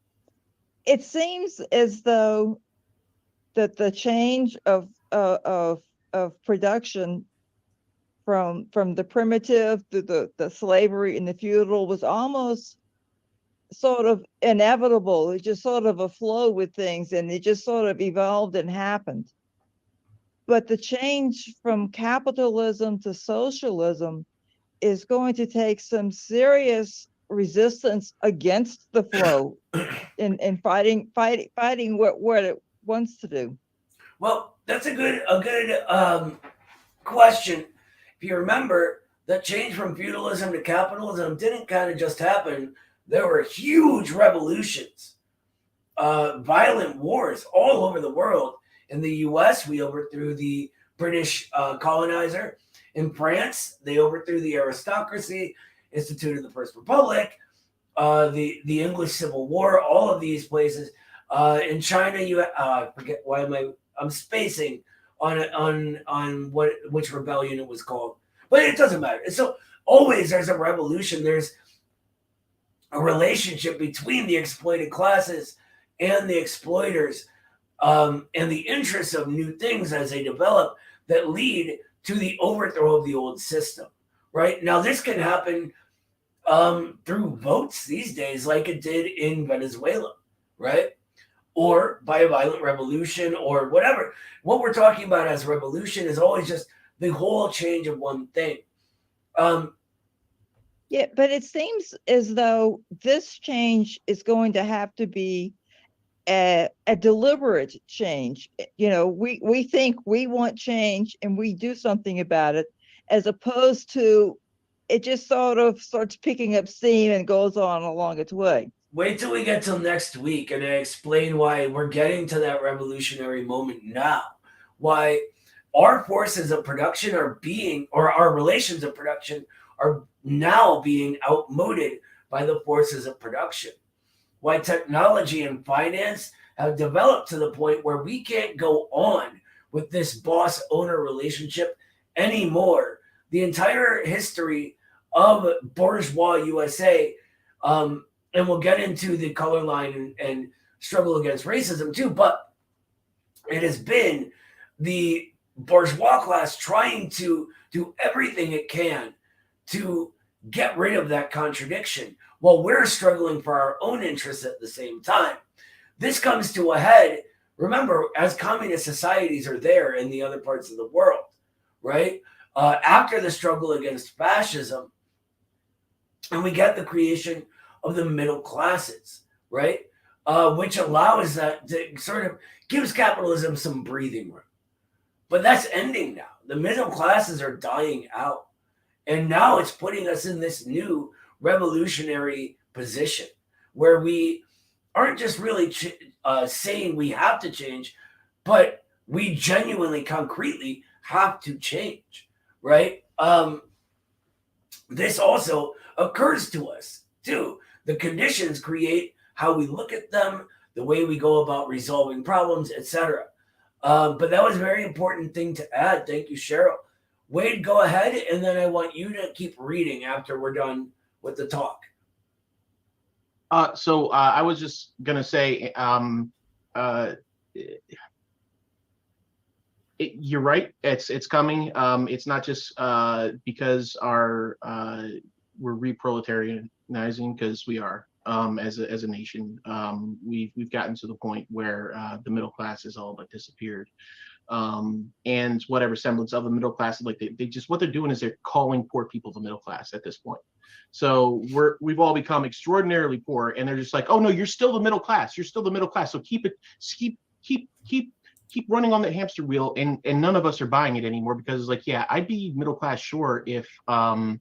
It seems as though that the change of production from the primitive to the slavery and the feudal was almost sort of inevitable. It just sort of a flow with things, and it just sort of evolved and happened. But the change from capitalism to socialism is going to take some serious resistance against the flow and fighting what it wants to do? Well, that's a good question. If you remember, that change from feudalism to capitalism didn't kind of just happen. There were huge revolutions, violent wars all over the world. In the U.S., we overthrew the British colonizer. In France, they overthrew the aristocracy, instituted the First Republic, the English Civil War, all of these places. In China, I forget why I'm spacing on which rebellion it was called, but it doesn't matter. So always there's a revolution. There's a relationship between the exploited classes and the exploiters, and the interests of new things as they develop that lead to the overthrow of the old system. Right now, this can happen through votes these days, like it did in Venezuela, right? Or by a violent revolution or whatever. What we're talking about as revolution is always just the whole change of one thing. Yeah, but it seems as though this change is going to have to be a deliberate change. You know, we think we want change and we do something about it, as opposed to it just sort of starts picking up steam and goes on along its way. Wait till we get till next week and I explain why we're getting to that revolutionary moment now. Why our forces of production or our relations of production are now being outmoded by the forces of production. Why technology and finance have developed to the point where we can't go on with this boss-owner relationship anymore. The entire history of bourgeois USA, and we'll get into the color line and struggle against racism too, but it has been the bourgeois class trying to do everything it can to get rid of that contradiction while we're struggling for our own interests at the same time. This comes to a head, remember, as communist societies are there in the other parts of the world, right? After the struggle against fascism, and we get the creation of the middle classes, right? Which allows that to sort of gives capitalism some breathing room. But that's ending now. The middle classes are dying out. And now it's putting us in this new revolutionary position where we aren't just really saying we have to change, but we genuinely, concretely have to change, right? This also occurs to us too. The conditions create how we look at them, the way we go about resolving problems, etc. But that was a very important thing to add. Thank you, Cheryl. Wade, go ahead, and then I want you to keep reading after we're done with the talk. So I was just gonna say, you're right. It's coming. It's not just because we're reproletarianizing, because we are as a nation. We've gotten to the point where the middle class has all but disappeared. And whatever semblance of the middle class, like they just, what they're doing is they're calling poor people the middle class at this point. So we've all become extraordinarily poor, and they're just like, oh no, you're still the middle class. You're still the middle class. So keep running on the hamster wheel, and none of us are buying it anymore, because it's like, yeah, I'd be middle class sure if I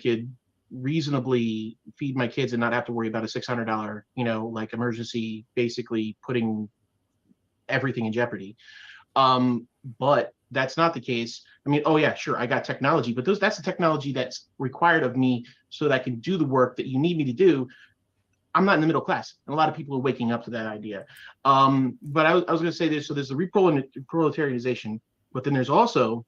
could reasonably feed my kids and not have to worry about a $600 like emergency, basically putting everything in jeopardy. But that's not the case. I mean, oh yeah, sure, I got technology, but that's the technology that's required of me so that I can do the work that you need me to do. I'm not in the middle class, and a lot of people are waking up to that idea. But I was going to say this. So there's the reproletarianization, but then there's also,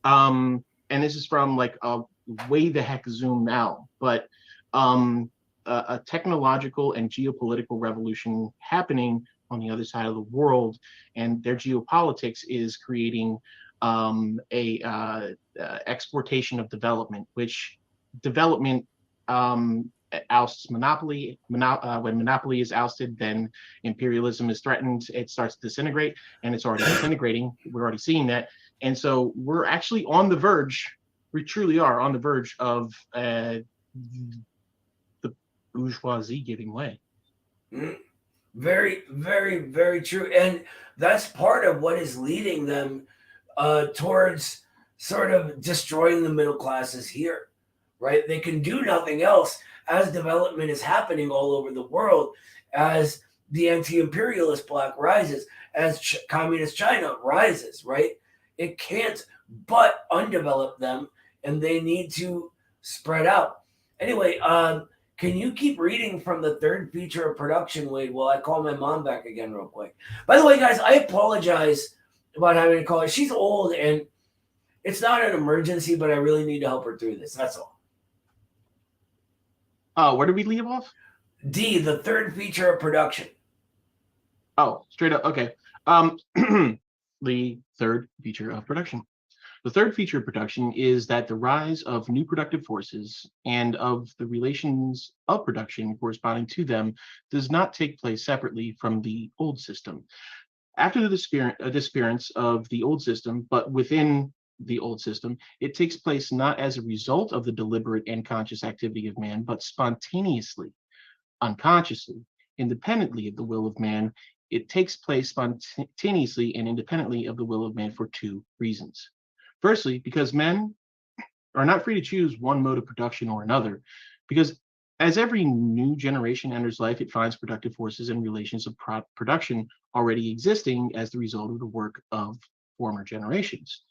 and this is from like a way the heck zoom out, but a technological and geopolitical revolution happening on the other side of the world, and their geopolitics is creating exportation of development, which development ousts monopoly. When monopoly is ousted, then imperialism is threatened. It starts to disintegrate, and it's already disintegrating. We're already seeing that. And so we're actually on the verge we truly are on the verge of the bourgeoisie giving way. Very, very, very true. And that's part of what is leading them towards sort of destroying the middle classes here, right? They can do nothing else as development is happening all over the world, as the anti-imperialist bloc rises, as communist China rises, right? It can't but undevelop them, and they need to spread out. Anyway, can you keep reading from the third feature of production, Wade, while I call my mom back again real quick? By the way, guys, I apologize about having to call her. She's old, and it's not an emergency, but I really need to help her through this. That's all. Where did we leave off? D, the third feature of production. Oh, straight up. Okay. The third feature of production. The third feature of production is that the rise of new productive forces and of the relations of production corresponding to them does not take place separately from the old system. After the disappearance of the old system, but within the old system, it takes place not as a result of the deliberate and conscious activity of man, but spontaneously, unconsciously, independently of the will of man. It takes place spontaneously and independently of the will of man for two reasons. Firstly, because men are not free to choose one mode of production or another, because as every new generation enters life, it finds productive forces and relations of production already existing as the result of the work of former generations,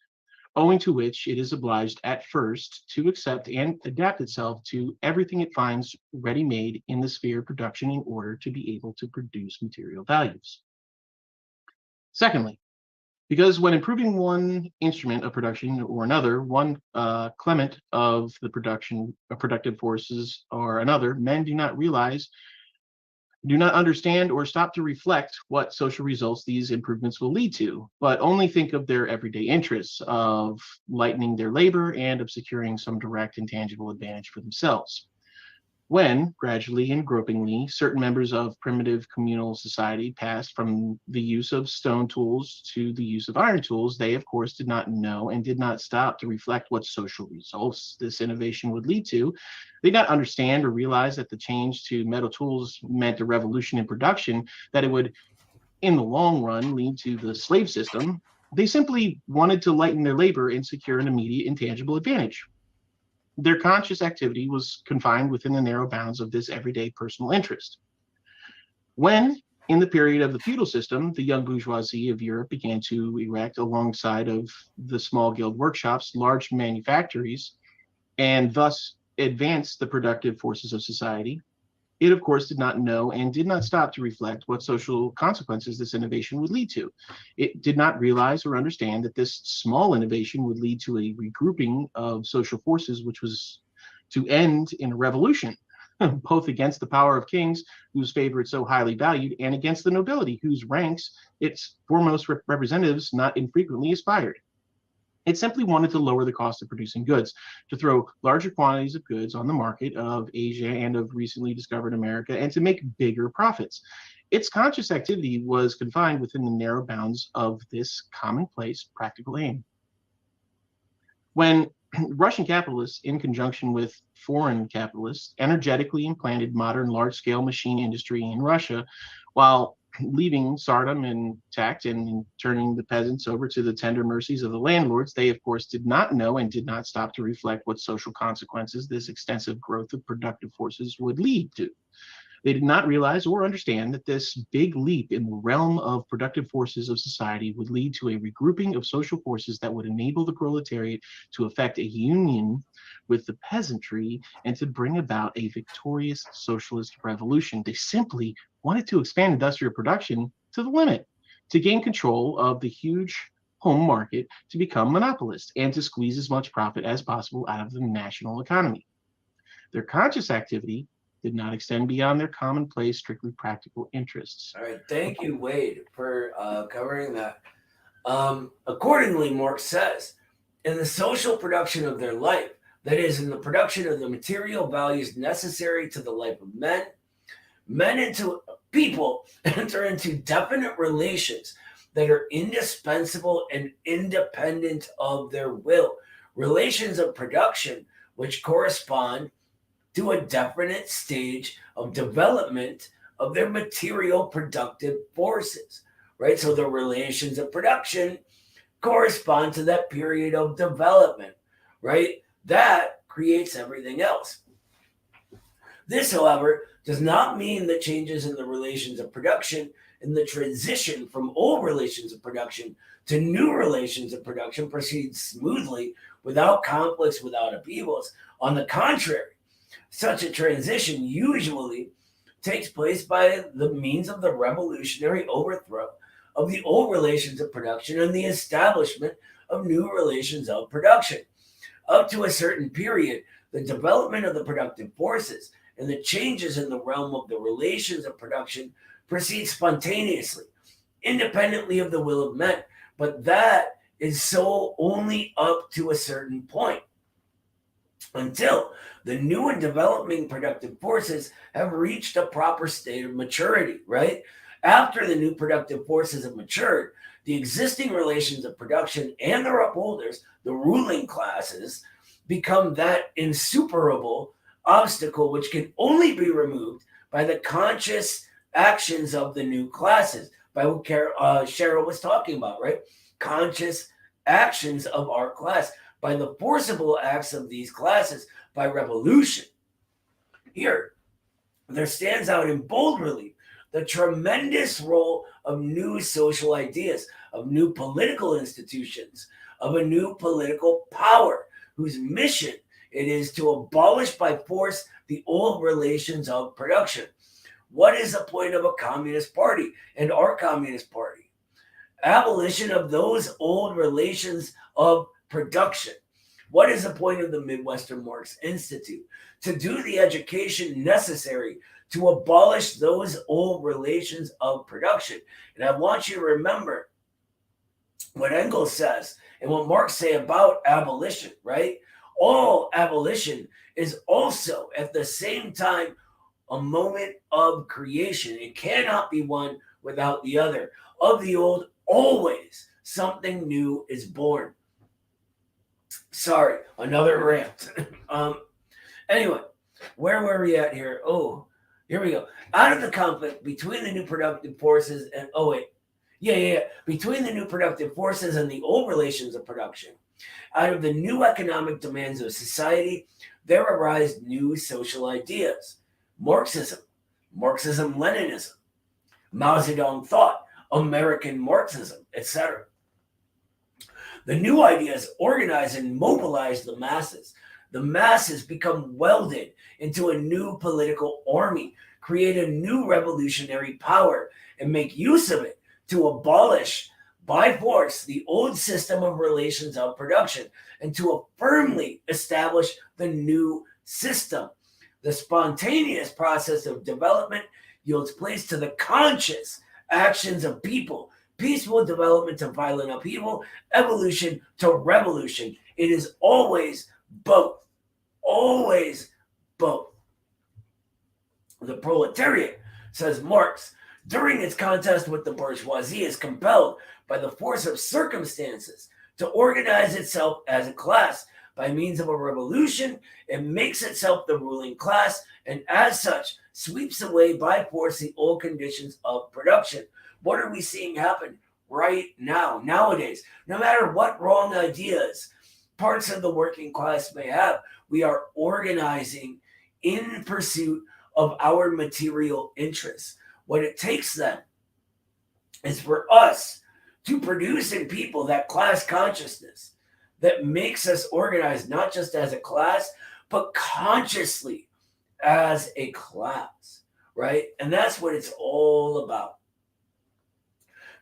owing to which it is obliged at first to accept and adapt itself to everything it finds ready-made in the sphere of production in order to be able to produce material values. Secondly, because when improving one instrument of production or another, one clement of the production of productive forces or another, men do not realize, do not understand, or stop to reflect what social results these improvements will lead to, but only think of their everyday interests of lightening their labor and of securing some direct and tangible advantage for themselves. When, gradually and gropingly, certain members of primitive communal society passed from the use of stone tools to the use of iron tools, they, of course, did not know and did not stop to reflect what social results this innovation would lead to. They did not understand or realize that the change to metal tools meant a revolution in production, that it would, in the long run, lead to the slave system. They simply wanted to lighten their labor and secure an immediate and tangible advantage. Their conscious activity was confined within the narrow bounds of this everyday personal interest. When, in the period of the feudal system, the young bourgeoisie of Europe began to erect alongside of the small guild workshops large manufactories and thus advance the productive forces of society, it, of course, did not know and did not stop to reflect what social consequences this innovation would lead to. It did not realize or understand that this small innovation would lead to a regrouping of social forces, which was to end in a revolution, both against the power of kings, whose favor it so highly valued, and against the nobility, whose ranks its foremost representatives not infrequently aspired. It simply wanted to lower the cost of producing goods, to throw larger quantities of goods on the market of Asia and of recently discovered America, and to make bigger profits. Its conscious activity was confined within the narrow bounds of this commonplace practical aim. When Russian capitalists, in conjunction with foreign capitalists, energetically implanted modern large-scale machine industry in Russia, while leaving Tsardom intact and turning the peasants over to the tender mercies of the landlords, they, of course, did not know and did not stop to reflect what social consequences this extensive growth of productive forces would lead to. They did not realize or understand that this big leap in the realm of productive forces of society would lead to a regrouping of social forces that would enable the proletariat to effect a union with the peasantry and to bring about a victorious socialist revolution. They simply wanted to expand industrial production to the limit, to gain control of the huge home market, to become monopolists, and to squeeze as much profit as possible out of the national economy. Their conscious activity did not extend beyond their commonplace, strictly practical interests. All right, thank you, Wade, for covering that. Accordingly, Marx says, in the social production of their life, that is, in the production of the material values necessary to the life of men, people enter into definite relations that are indispensable and independent of their will. relations of production which correspond to a definite stage of development of their material productive forces, right? So the relations of production correspond to that period of development, right? That creates everything else. This, however, does not mean that changes in the relations of production and the transition from old relations of production to new relations of production proceeds smoothly without conflicts, without upheavals. On the contrary, such a transition usually takes place by the means of the revolutionary overthrow of the old relations of production and the establishment of new relations of production. Up to a certain period, the development of the productive forces and the changes in the realm of the relations of production proceed spontaneously, independently of the will of men. But that is so only up to a certain point, until the new and developing productive forces have reached a proper state of maturity, right? After the new productive forces have matured, the existing relations of production and their upholders, the ruling classes, become that insuperable obstacle which can only be removed by the conscious actions of the new classes, by what Cheryl was talking about, right? Conscious actions of our class, by the forcible acts of these classes, by revolution. Here, there stands out in bold relief the tremendous role of new social ideas, of new political institutions, of a new political power, whose mission it is to abolish by force the old relations of production. What is the point of a communist party and our communist party? Abolition of those old relations of production. What is the point of the Midwestern Marx Institute? To do the education necessary to abolish those old relations of production. And I want you to remember what Engels says and what Marx say about abolition, right? All abolition is also at the same time a moment of creation. It cannot be one without the other. Of the old, always something new is born. Sorry, another rant. Anyway, where were we at here? Oh, here we go. Out of the conflict between the new productive forces and between the new productive forces and the old relations of production, out of the new economic demands of society, there arise new social ideas. Marxism, Marxism-Leninism, Mao Zedong thought, American Marxism, etc. The new ideas organize and mobilize the masses. The masses become welded into a new political army, create a new revolutionary power, and make use of it to abolish by force the old system of relations of production and to firmly establish the new system. The spontaneous process of development yields place to the conscious actions of people, peaceful development to violent upheaval, evolution to revolution. It is always both. Always both. The proletariat, says Marx, during its contest with the bourgeoisie, is compelled by the force of circumstances to organize itself as a class. By means of a revolution, it makes itself the ruling class, and as such, sweeps away by force the old conditions of production. What are we seeing happen right now, nowadays? No matter what wrong ideas parts of the working class may have, we are organizing in pursuit of our material interests. What it takes then is for us to produce in people that class consciousness that makes us organize not just as a class, but consciously as a class, right? And that's what it's all about.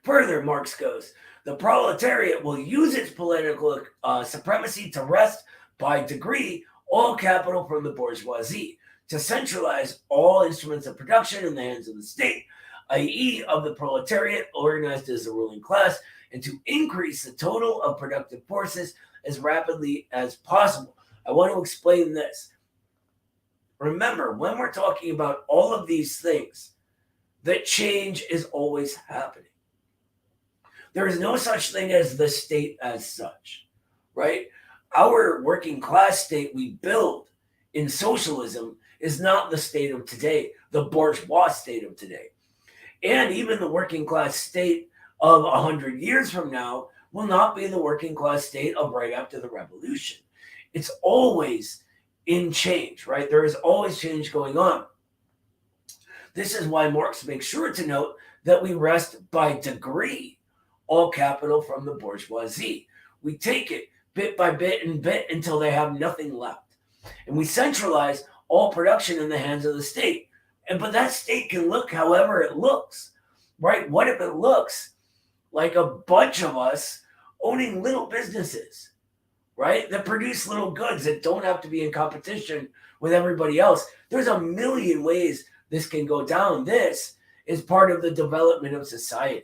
Further, Marx goes, the proletariat will use its political supremacy to wrest by degree all capital from the bourgeoisie, to centralize all instruments of production in the hands of the state, i.e. of the proletariat organized as the ruling class, and to increase the total of productive forces as rapidly as possible. I want to explain this. Remember, when we're talking about all of these things, that change is always happening. There is no such thing as the state as such, right? Our working class state we build in socialism is not the state of today, the bourgeois state of today. And even the working class state of 100 years from now will not be the working class state of right after the revolution. It's always in change, right? There is always change going on. This is why Marx makes sure to note that we wrest by degree all capital from the bourgeoisie. We take it bit by bit and bit until they have nothing left. And we centralize all production in the hands of the state. But that state can look however it looks, right? What if it looks like a bunch of us owning little businesses, right? That produce little goods that don't have to be in competition with everybody else. There's a million ways this can go down. This is part of the development of society.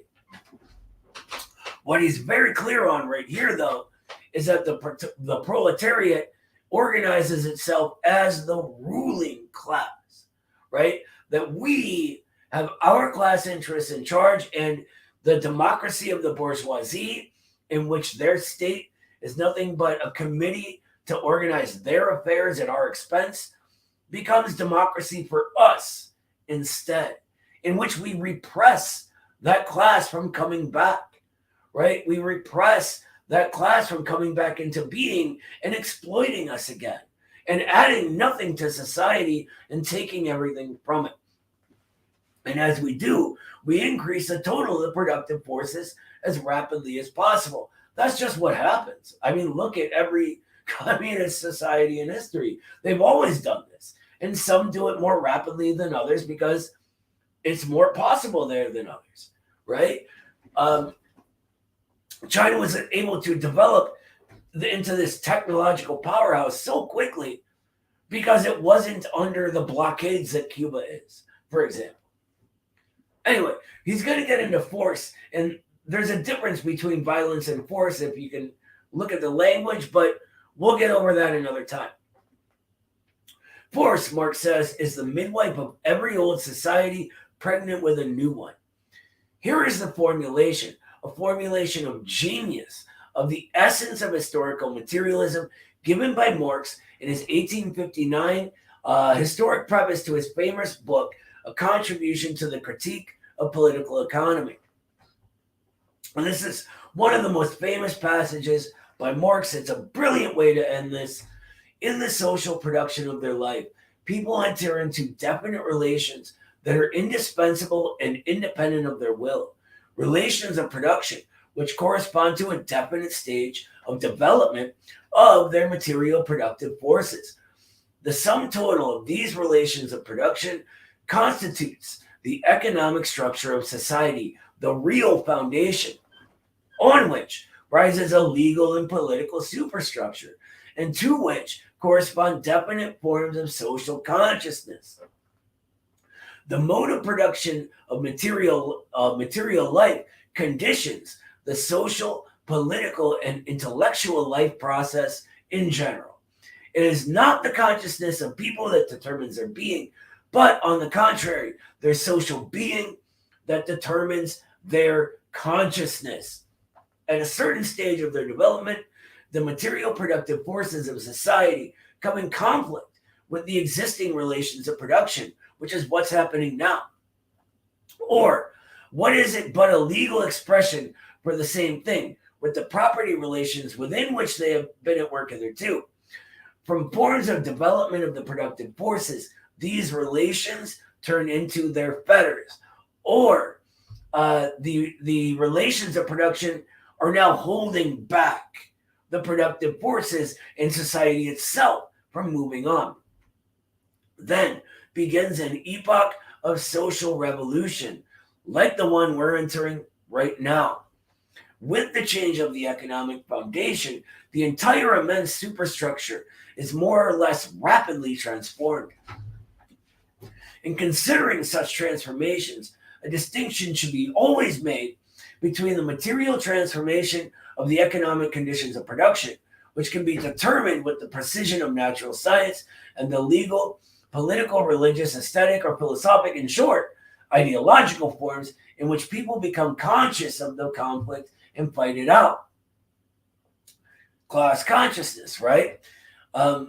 What he's very clear on right here, though, is that the proletariat organizes itself as the ruling class, right? That we have our class interests in charge, and the democracy of the bourgeoisie, in which their state is nothing but a committee to organize their affairs at our expense, becomes democracy for us instead, in which we repress that class from coming back, right? We repress that class from coming back into being and exploiting us again and adding nothing to society and taking everything from it. And as we do, we increase the total of the productive forces as rapidly as possible. That's just what happens. I mean, look at every communist society in history. They've always done this. And some do it more rapidly than others because it's more possible there than others, right? China was able to develop into this technological powerhouse so quickly because it wasn't under the blockades that Cuba is, for example. Anyway, he's going to get into force, and there's a difference between violence and force if you can look at the language, but we'll get over that another time. Force, Marx says, is the midwife of every old society pregnant with a new one. Here is the formulation, a formulation of genius, of the essence of historical materialism given by Marx in his 1859 historic preface to his famous book, A Contribution to the Critique of Political Economy. And this is one of the most famous passages by Marx. It's a brilliant way to end this. In the social production of their life, people enter into definite relations that are indispensable and independent of their will. Relations of production, which correspond to a definite stage of development of their material productive forces. The sum total of these relations of production constitutes the economic structure of society, the real foundation on which rises a legal and political superstructure, and to which correspond definite forms of social consciousness. The mode of production of material life conditions the social, political, and intellectual life process in general. It is not the consciousness of people that determines their being, but on the contrary, their social being that determines their consciousness. At a certain stage of their development, the material productive forces of society come in conflict with the existing relations of production, which is what's happening now. Or, what is it but a legal expression for the same thing, with the property relations within which they have been at work hitherto? From forms of development of the productive forces, these relations turn into their fetters. Or, the relations of production are now holding back the productive forces in society itself from moving on. Then begins an epoch of social revolution, like the one we're entering right now. With the change of the economic foundation, the entire immense superstructure is more or less rapidly transformed. In considering such transformations, a distinction should be always made between the material transformation of the economic conditions of production, which can be determined with the precision of natural science, and the legal, political, religious, aesthetic, or philosophic, in short, ideological forms in which people become conscious of the conflict and fight it out. class consciousness, right? Here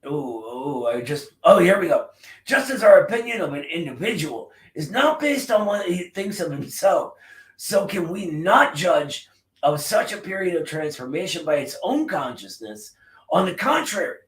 we go. Just as our opinion of an individual is not based on what he thinks of himself, so can we not judge of such a period of transformation by its own consciousness. On the contrary,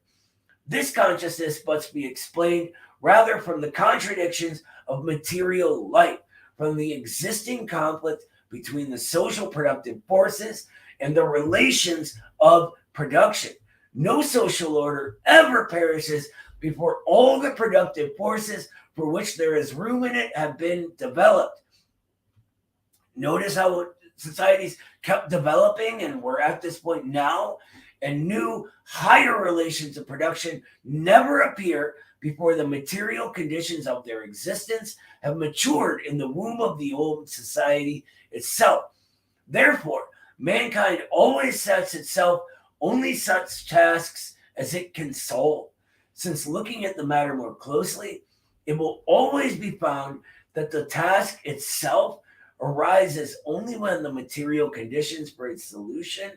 this consciousness must be explained rather from the contradictions of material life, from the existing conflict between the social productive forces and the relations of production. No social order ever perishes before all the productive forces for which there is room in it have been developed. Notice how societies kept developing, and we're at this point now, and new higher relations of production never appear before the material conditions of their existence have matured in the womb of the old society itself. Therefore, mankind always sets itself only such tasks as it can solve. Since looking at the matter more closely, it will always be found that the task itself arises only when the material conditions for its solution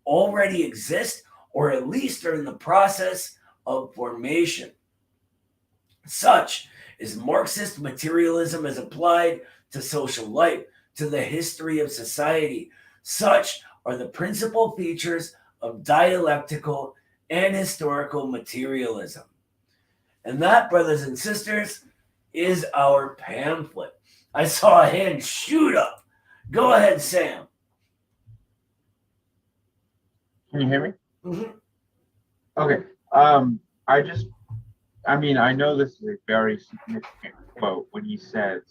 already exist, or at least are in the process of formation. Such is Marxist materialism as applied to social life, to the history of society. Such are the principal features of dialectical and historical materialism. And that, brothers and sisters, is our pamphlet. I saw a hand shoot up. Go ahead, Sam. Can you hear me? Mm-hmm. Okay. I know this is a very significant quote when he says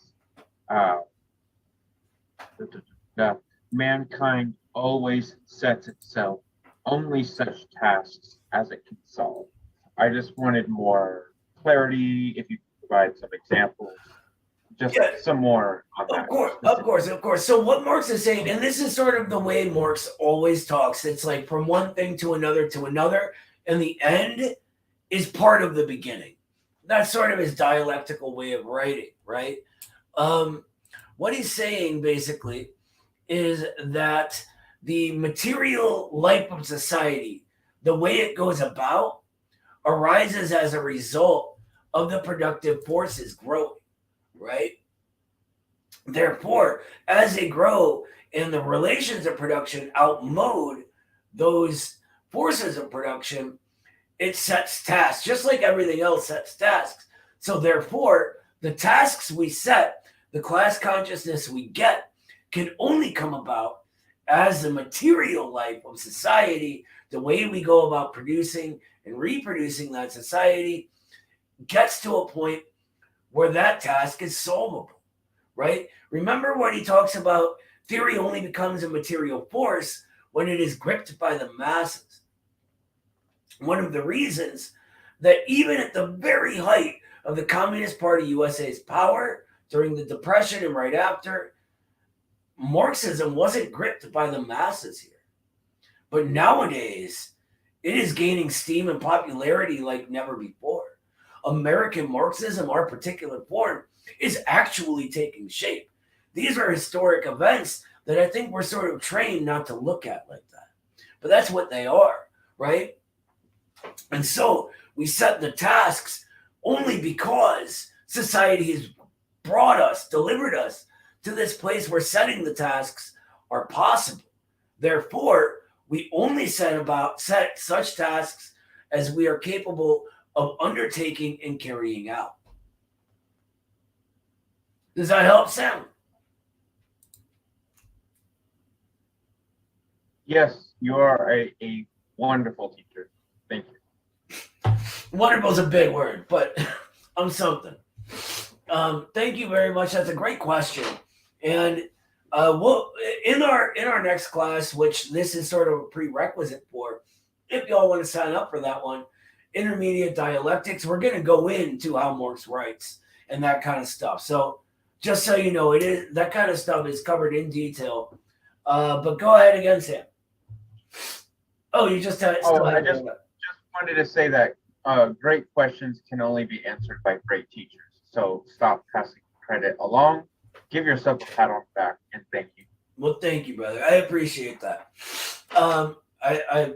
that mankind always sets itself only such tasks as it can solve. I just wanted more clarity, if you could provide some examples, just some more on that. Of course. So what Marx is saying, and this is sort of the way Marx always talks, it's like from one thing to another, and the end is part of the beginning. That's sort of his dialectical way of writing, right? What he's saying basically is that the material life of society, the way it goes about, arises as a result of the productive forces growing, right? Therefore, as they grow and the relations of production outmode those forces of production, it sets tasks, just like everything else sets tasks. So therefore, the tasks we set, the class consciousness we get, can only come about as the material life of society, the way we go about producing and reproducing that society, gets to a point where that task is solvable, right? Remember when he talks about theory only becomes a material force when it is gripped by the masses. One of the reasons that even at the very height of the Communist Party USA's power during the Depression and right after, Marxism wasn't gripped by the masses here. But nowadays, it is gaining steam and popularity like never before. American Marxism, our particular form, is actually taking shape. These are historic events that I think we're sort of trained not to look at like that. But that's what they are, right? And so we set the tasks only because society has brought us, delivered us to this place where setting the tasks are possible. Therefore, we only set such tasks as we are capable of undertaking and carrying out. Does that help, Sam? Yes, you are a wonderful teacher. Thank you. Wonderful is a big word, but I'm something. Thank you very much. That's a great question. And we'll in our next class, which this is sort of a prerequisite for, if y'all want to sign up for that one, intermediate dialectics, we're going to go into how Marx writes and that kind of stuff. So just so you know, it is that kind of stuff is covered in detail. But go ahead again, Sam. Oh, you just had. I just wanted to say that great questions can only be answered by great teachers. So stop passing credit along. Give yourself a pat on the back and thank you. Well, thank you, brother. I appreciate that. I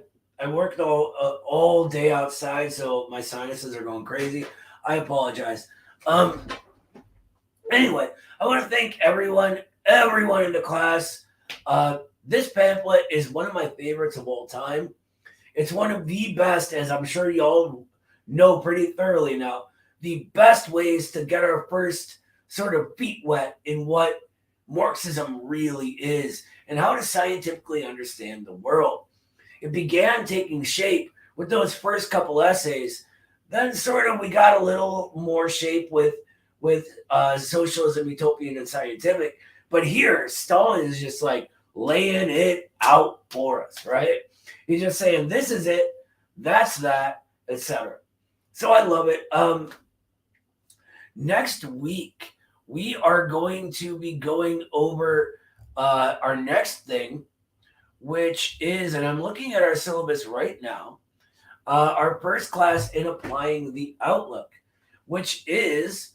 worked all day outside, so my sinuses are going crazy. I apologize. Anyway, I want to thank everyone in the class. This pamphlet is one of my favorites of all time. It's one of the best, as I'm sure you all know pretty thoroughly now, the best ways to get our first sort of feet wet in what Marxism really is and how to scientifically understand the world. It began taking shape with those first couple essays. Then sort of we got a little more shape with socialism, utopian, and scientific. But here, Stalin is just like laying it out for us, right? He's just saying, this is it, that's that, etc. So I love it. Next week, we are going to be going over our next thing, which is, and I'm looking at our syllabus right now, our first class in applying the outlook, which is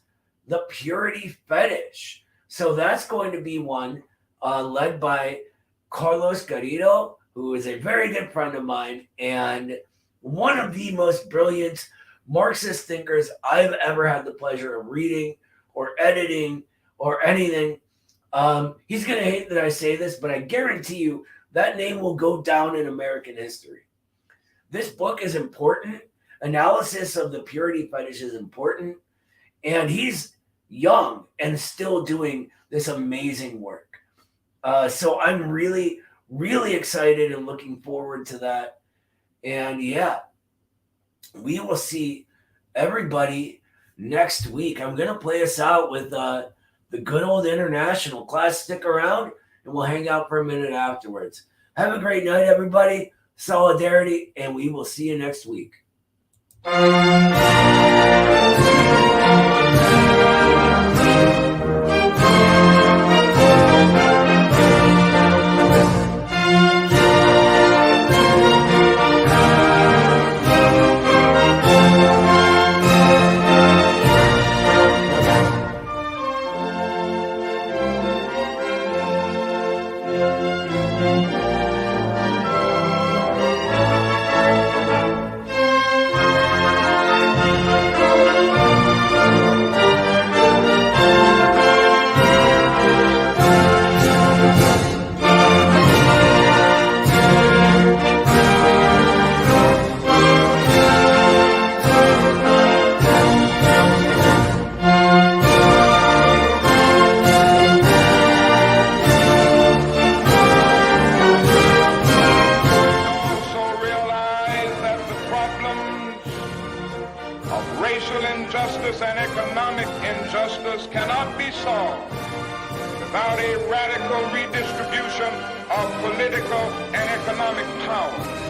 the purity fetish. So that's going to be one led by Carlos Garrido, who is a very good friend of mine and one of the most brilliant Marxist thinkers I've ever had the pleasure of reading or editing or anything. He's going to hate that I say this, but I guarantee you that name will go down in American history. This book is important. Analysis of the purity fetish is important. And he's young and still doing this amazing work. So I'm really, really excited and looking forward to that. And yeah, we will see everybody next week. I'm going to play us out with the good old International class. Stick around and we'll hang out for a minute afterwards. Have a great night, everybody. Solidarity, and we will see you next week. Without a radical redistribution of political and economic power.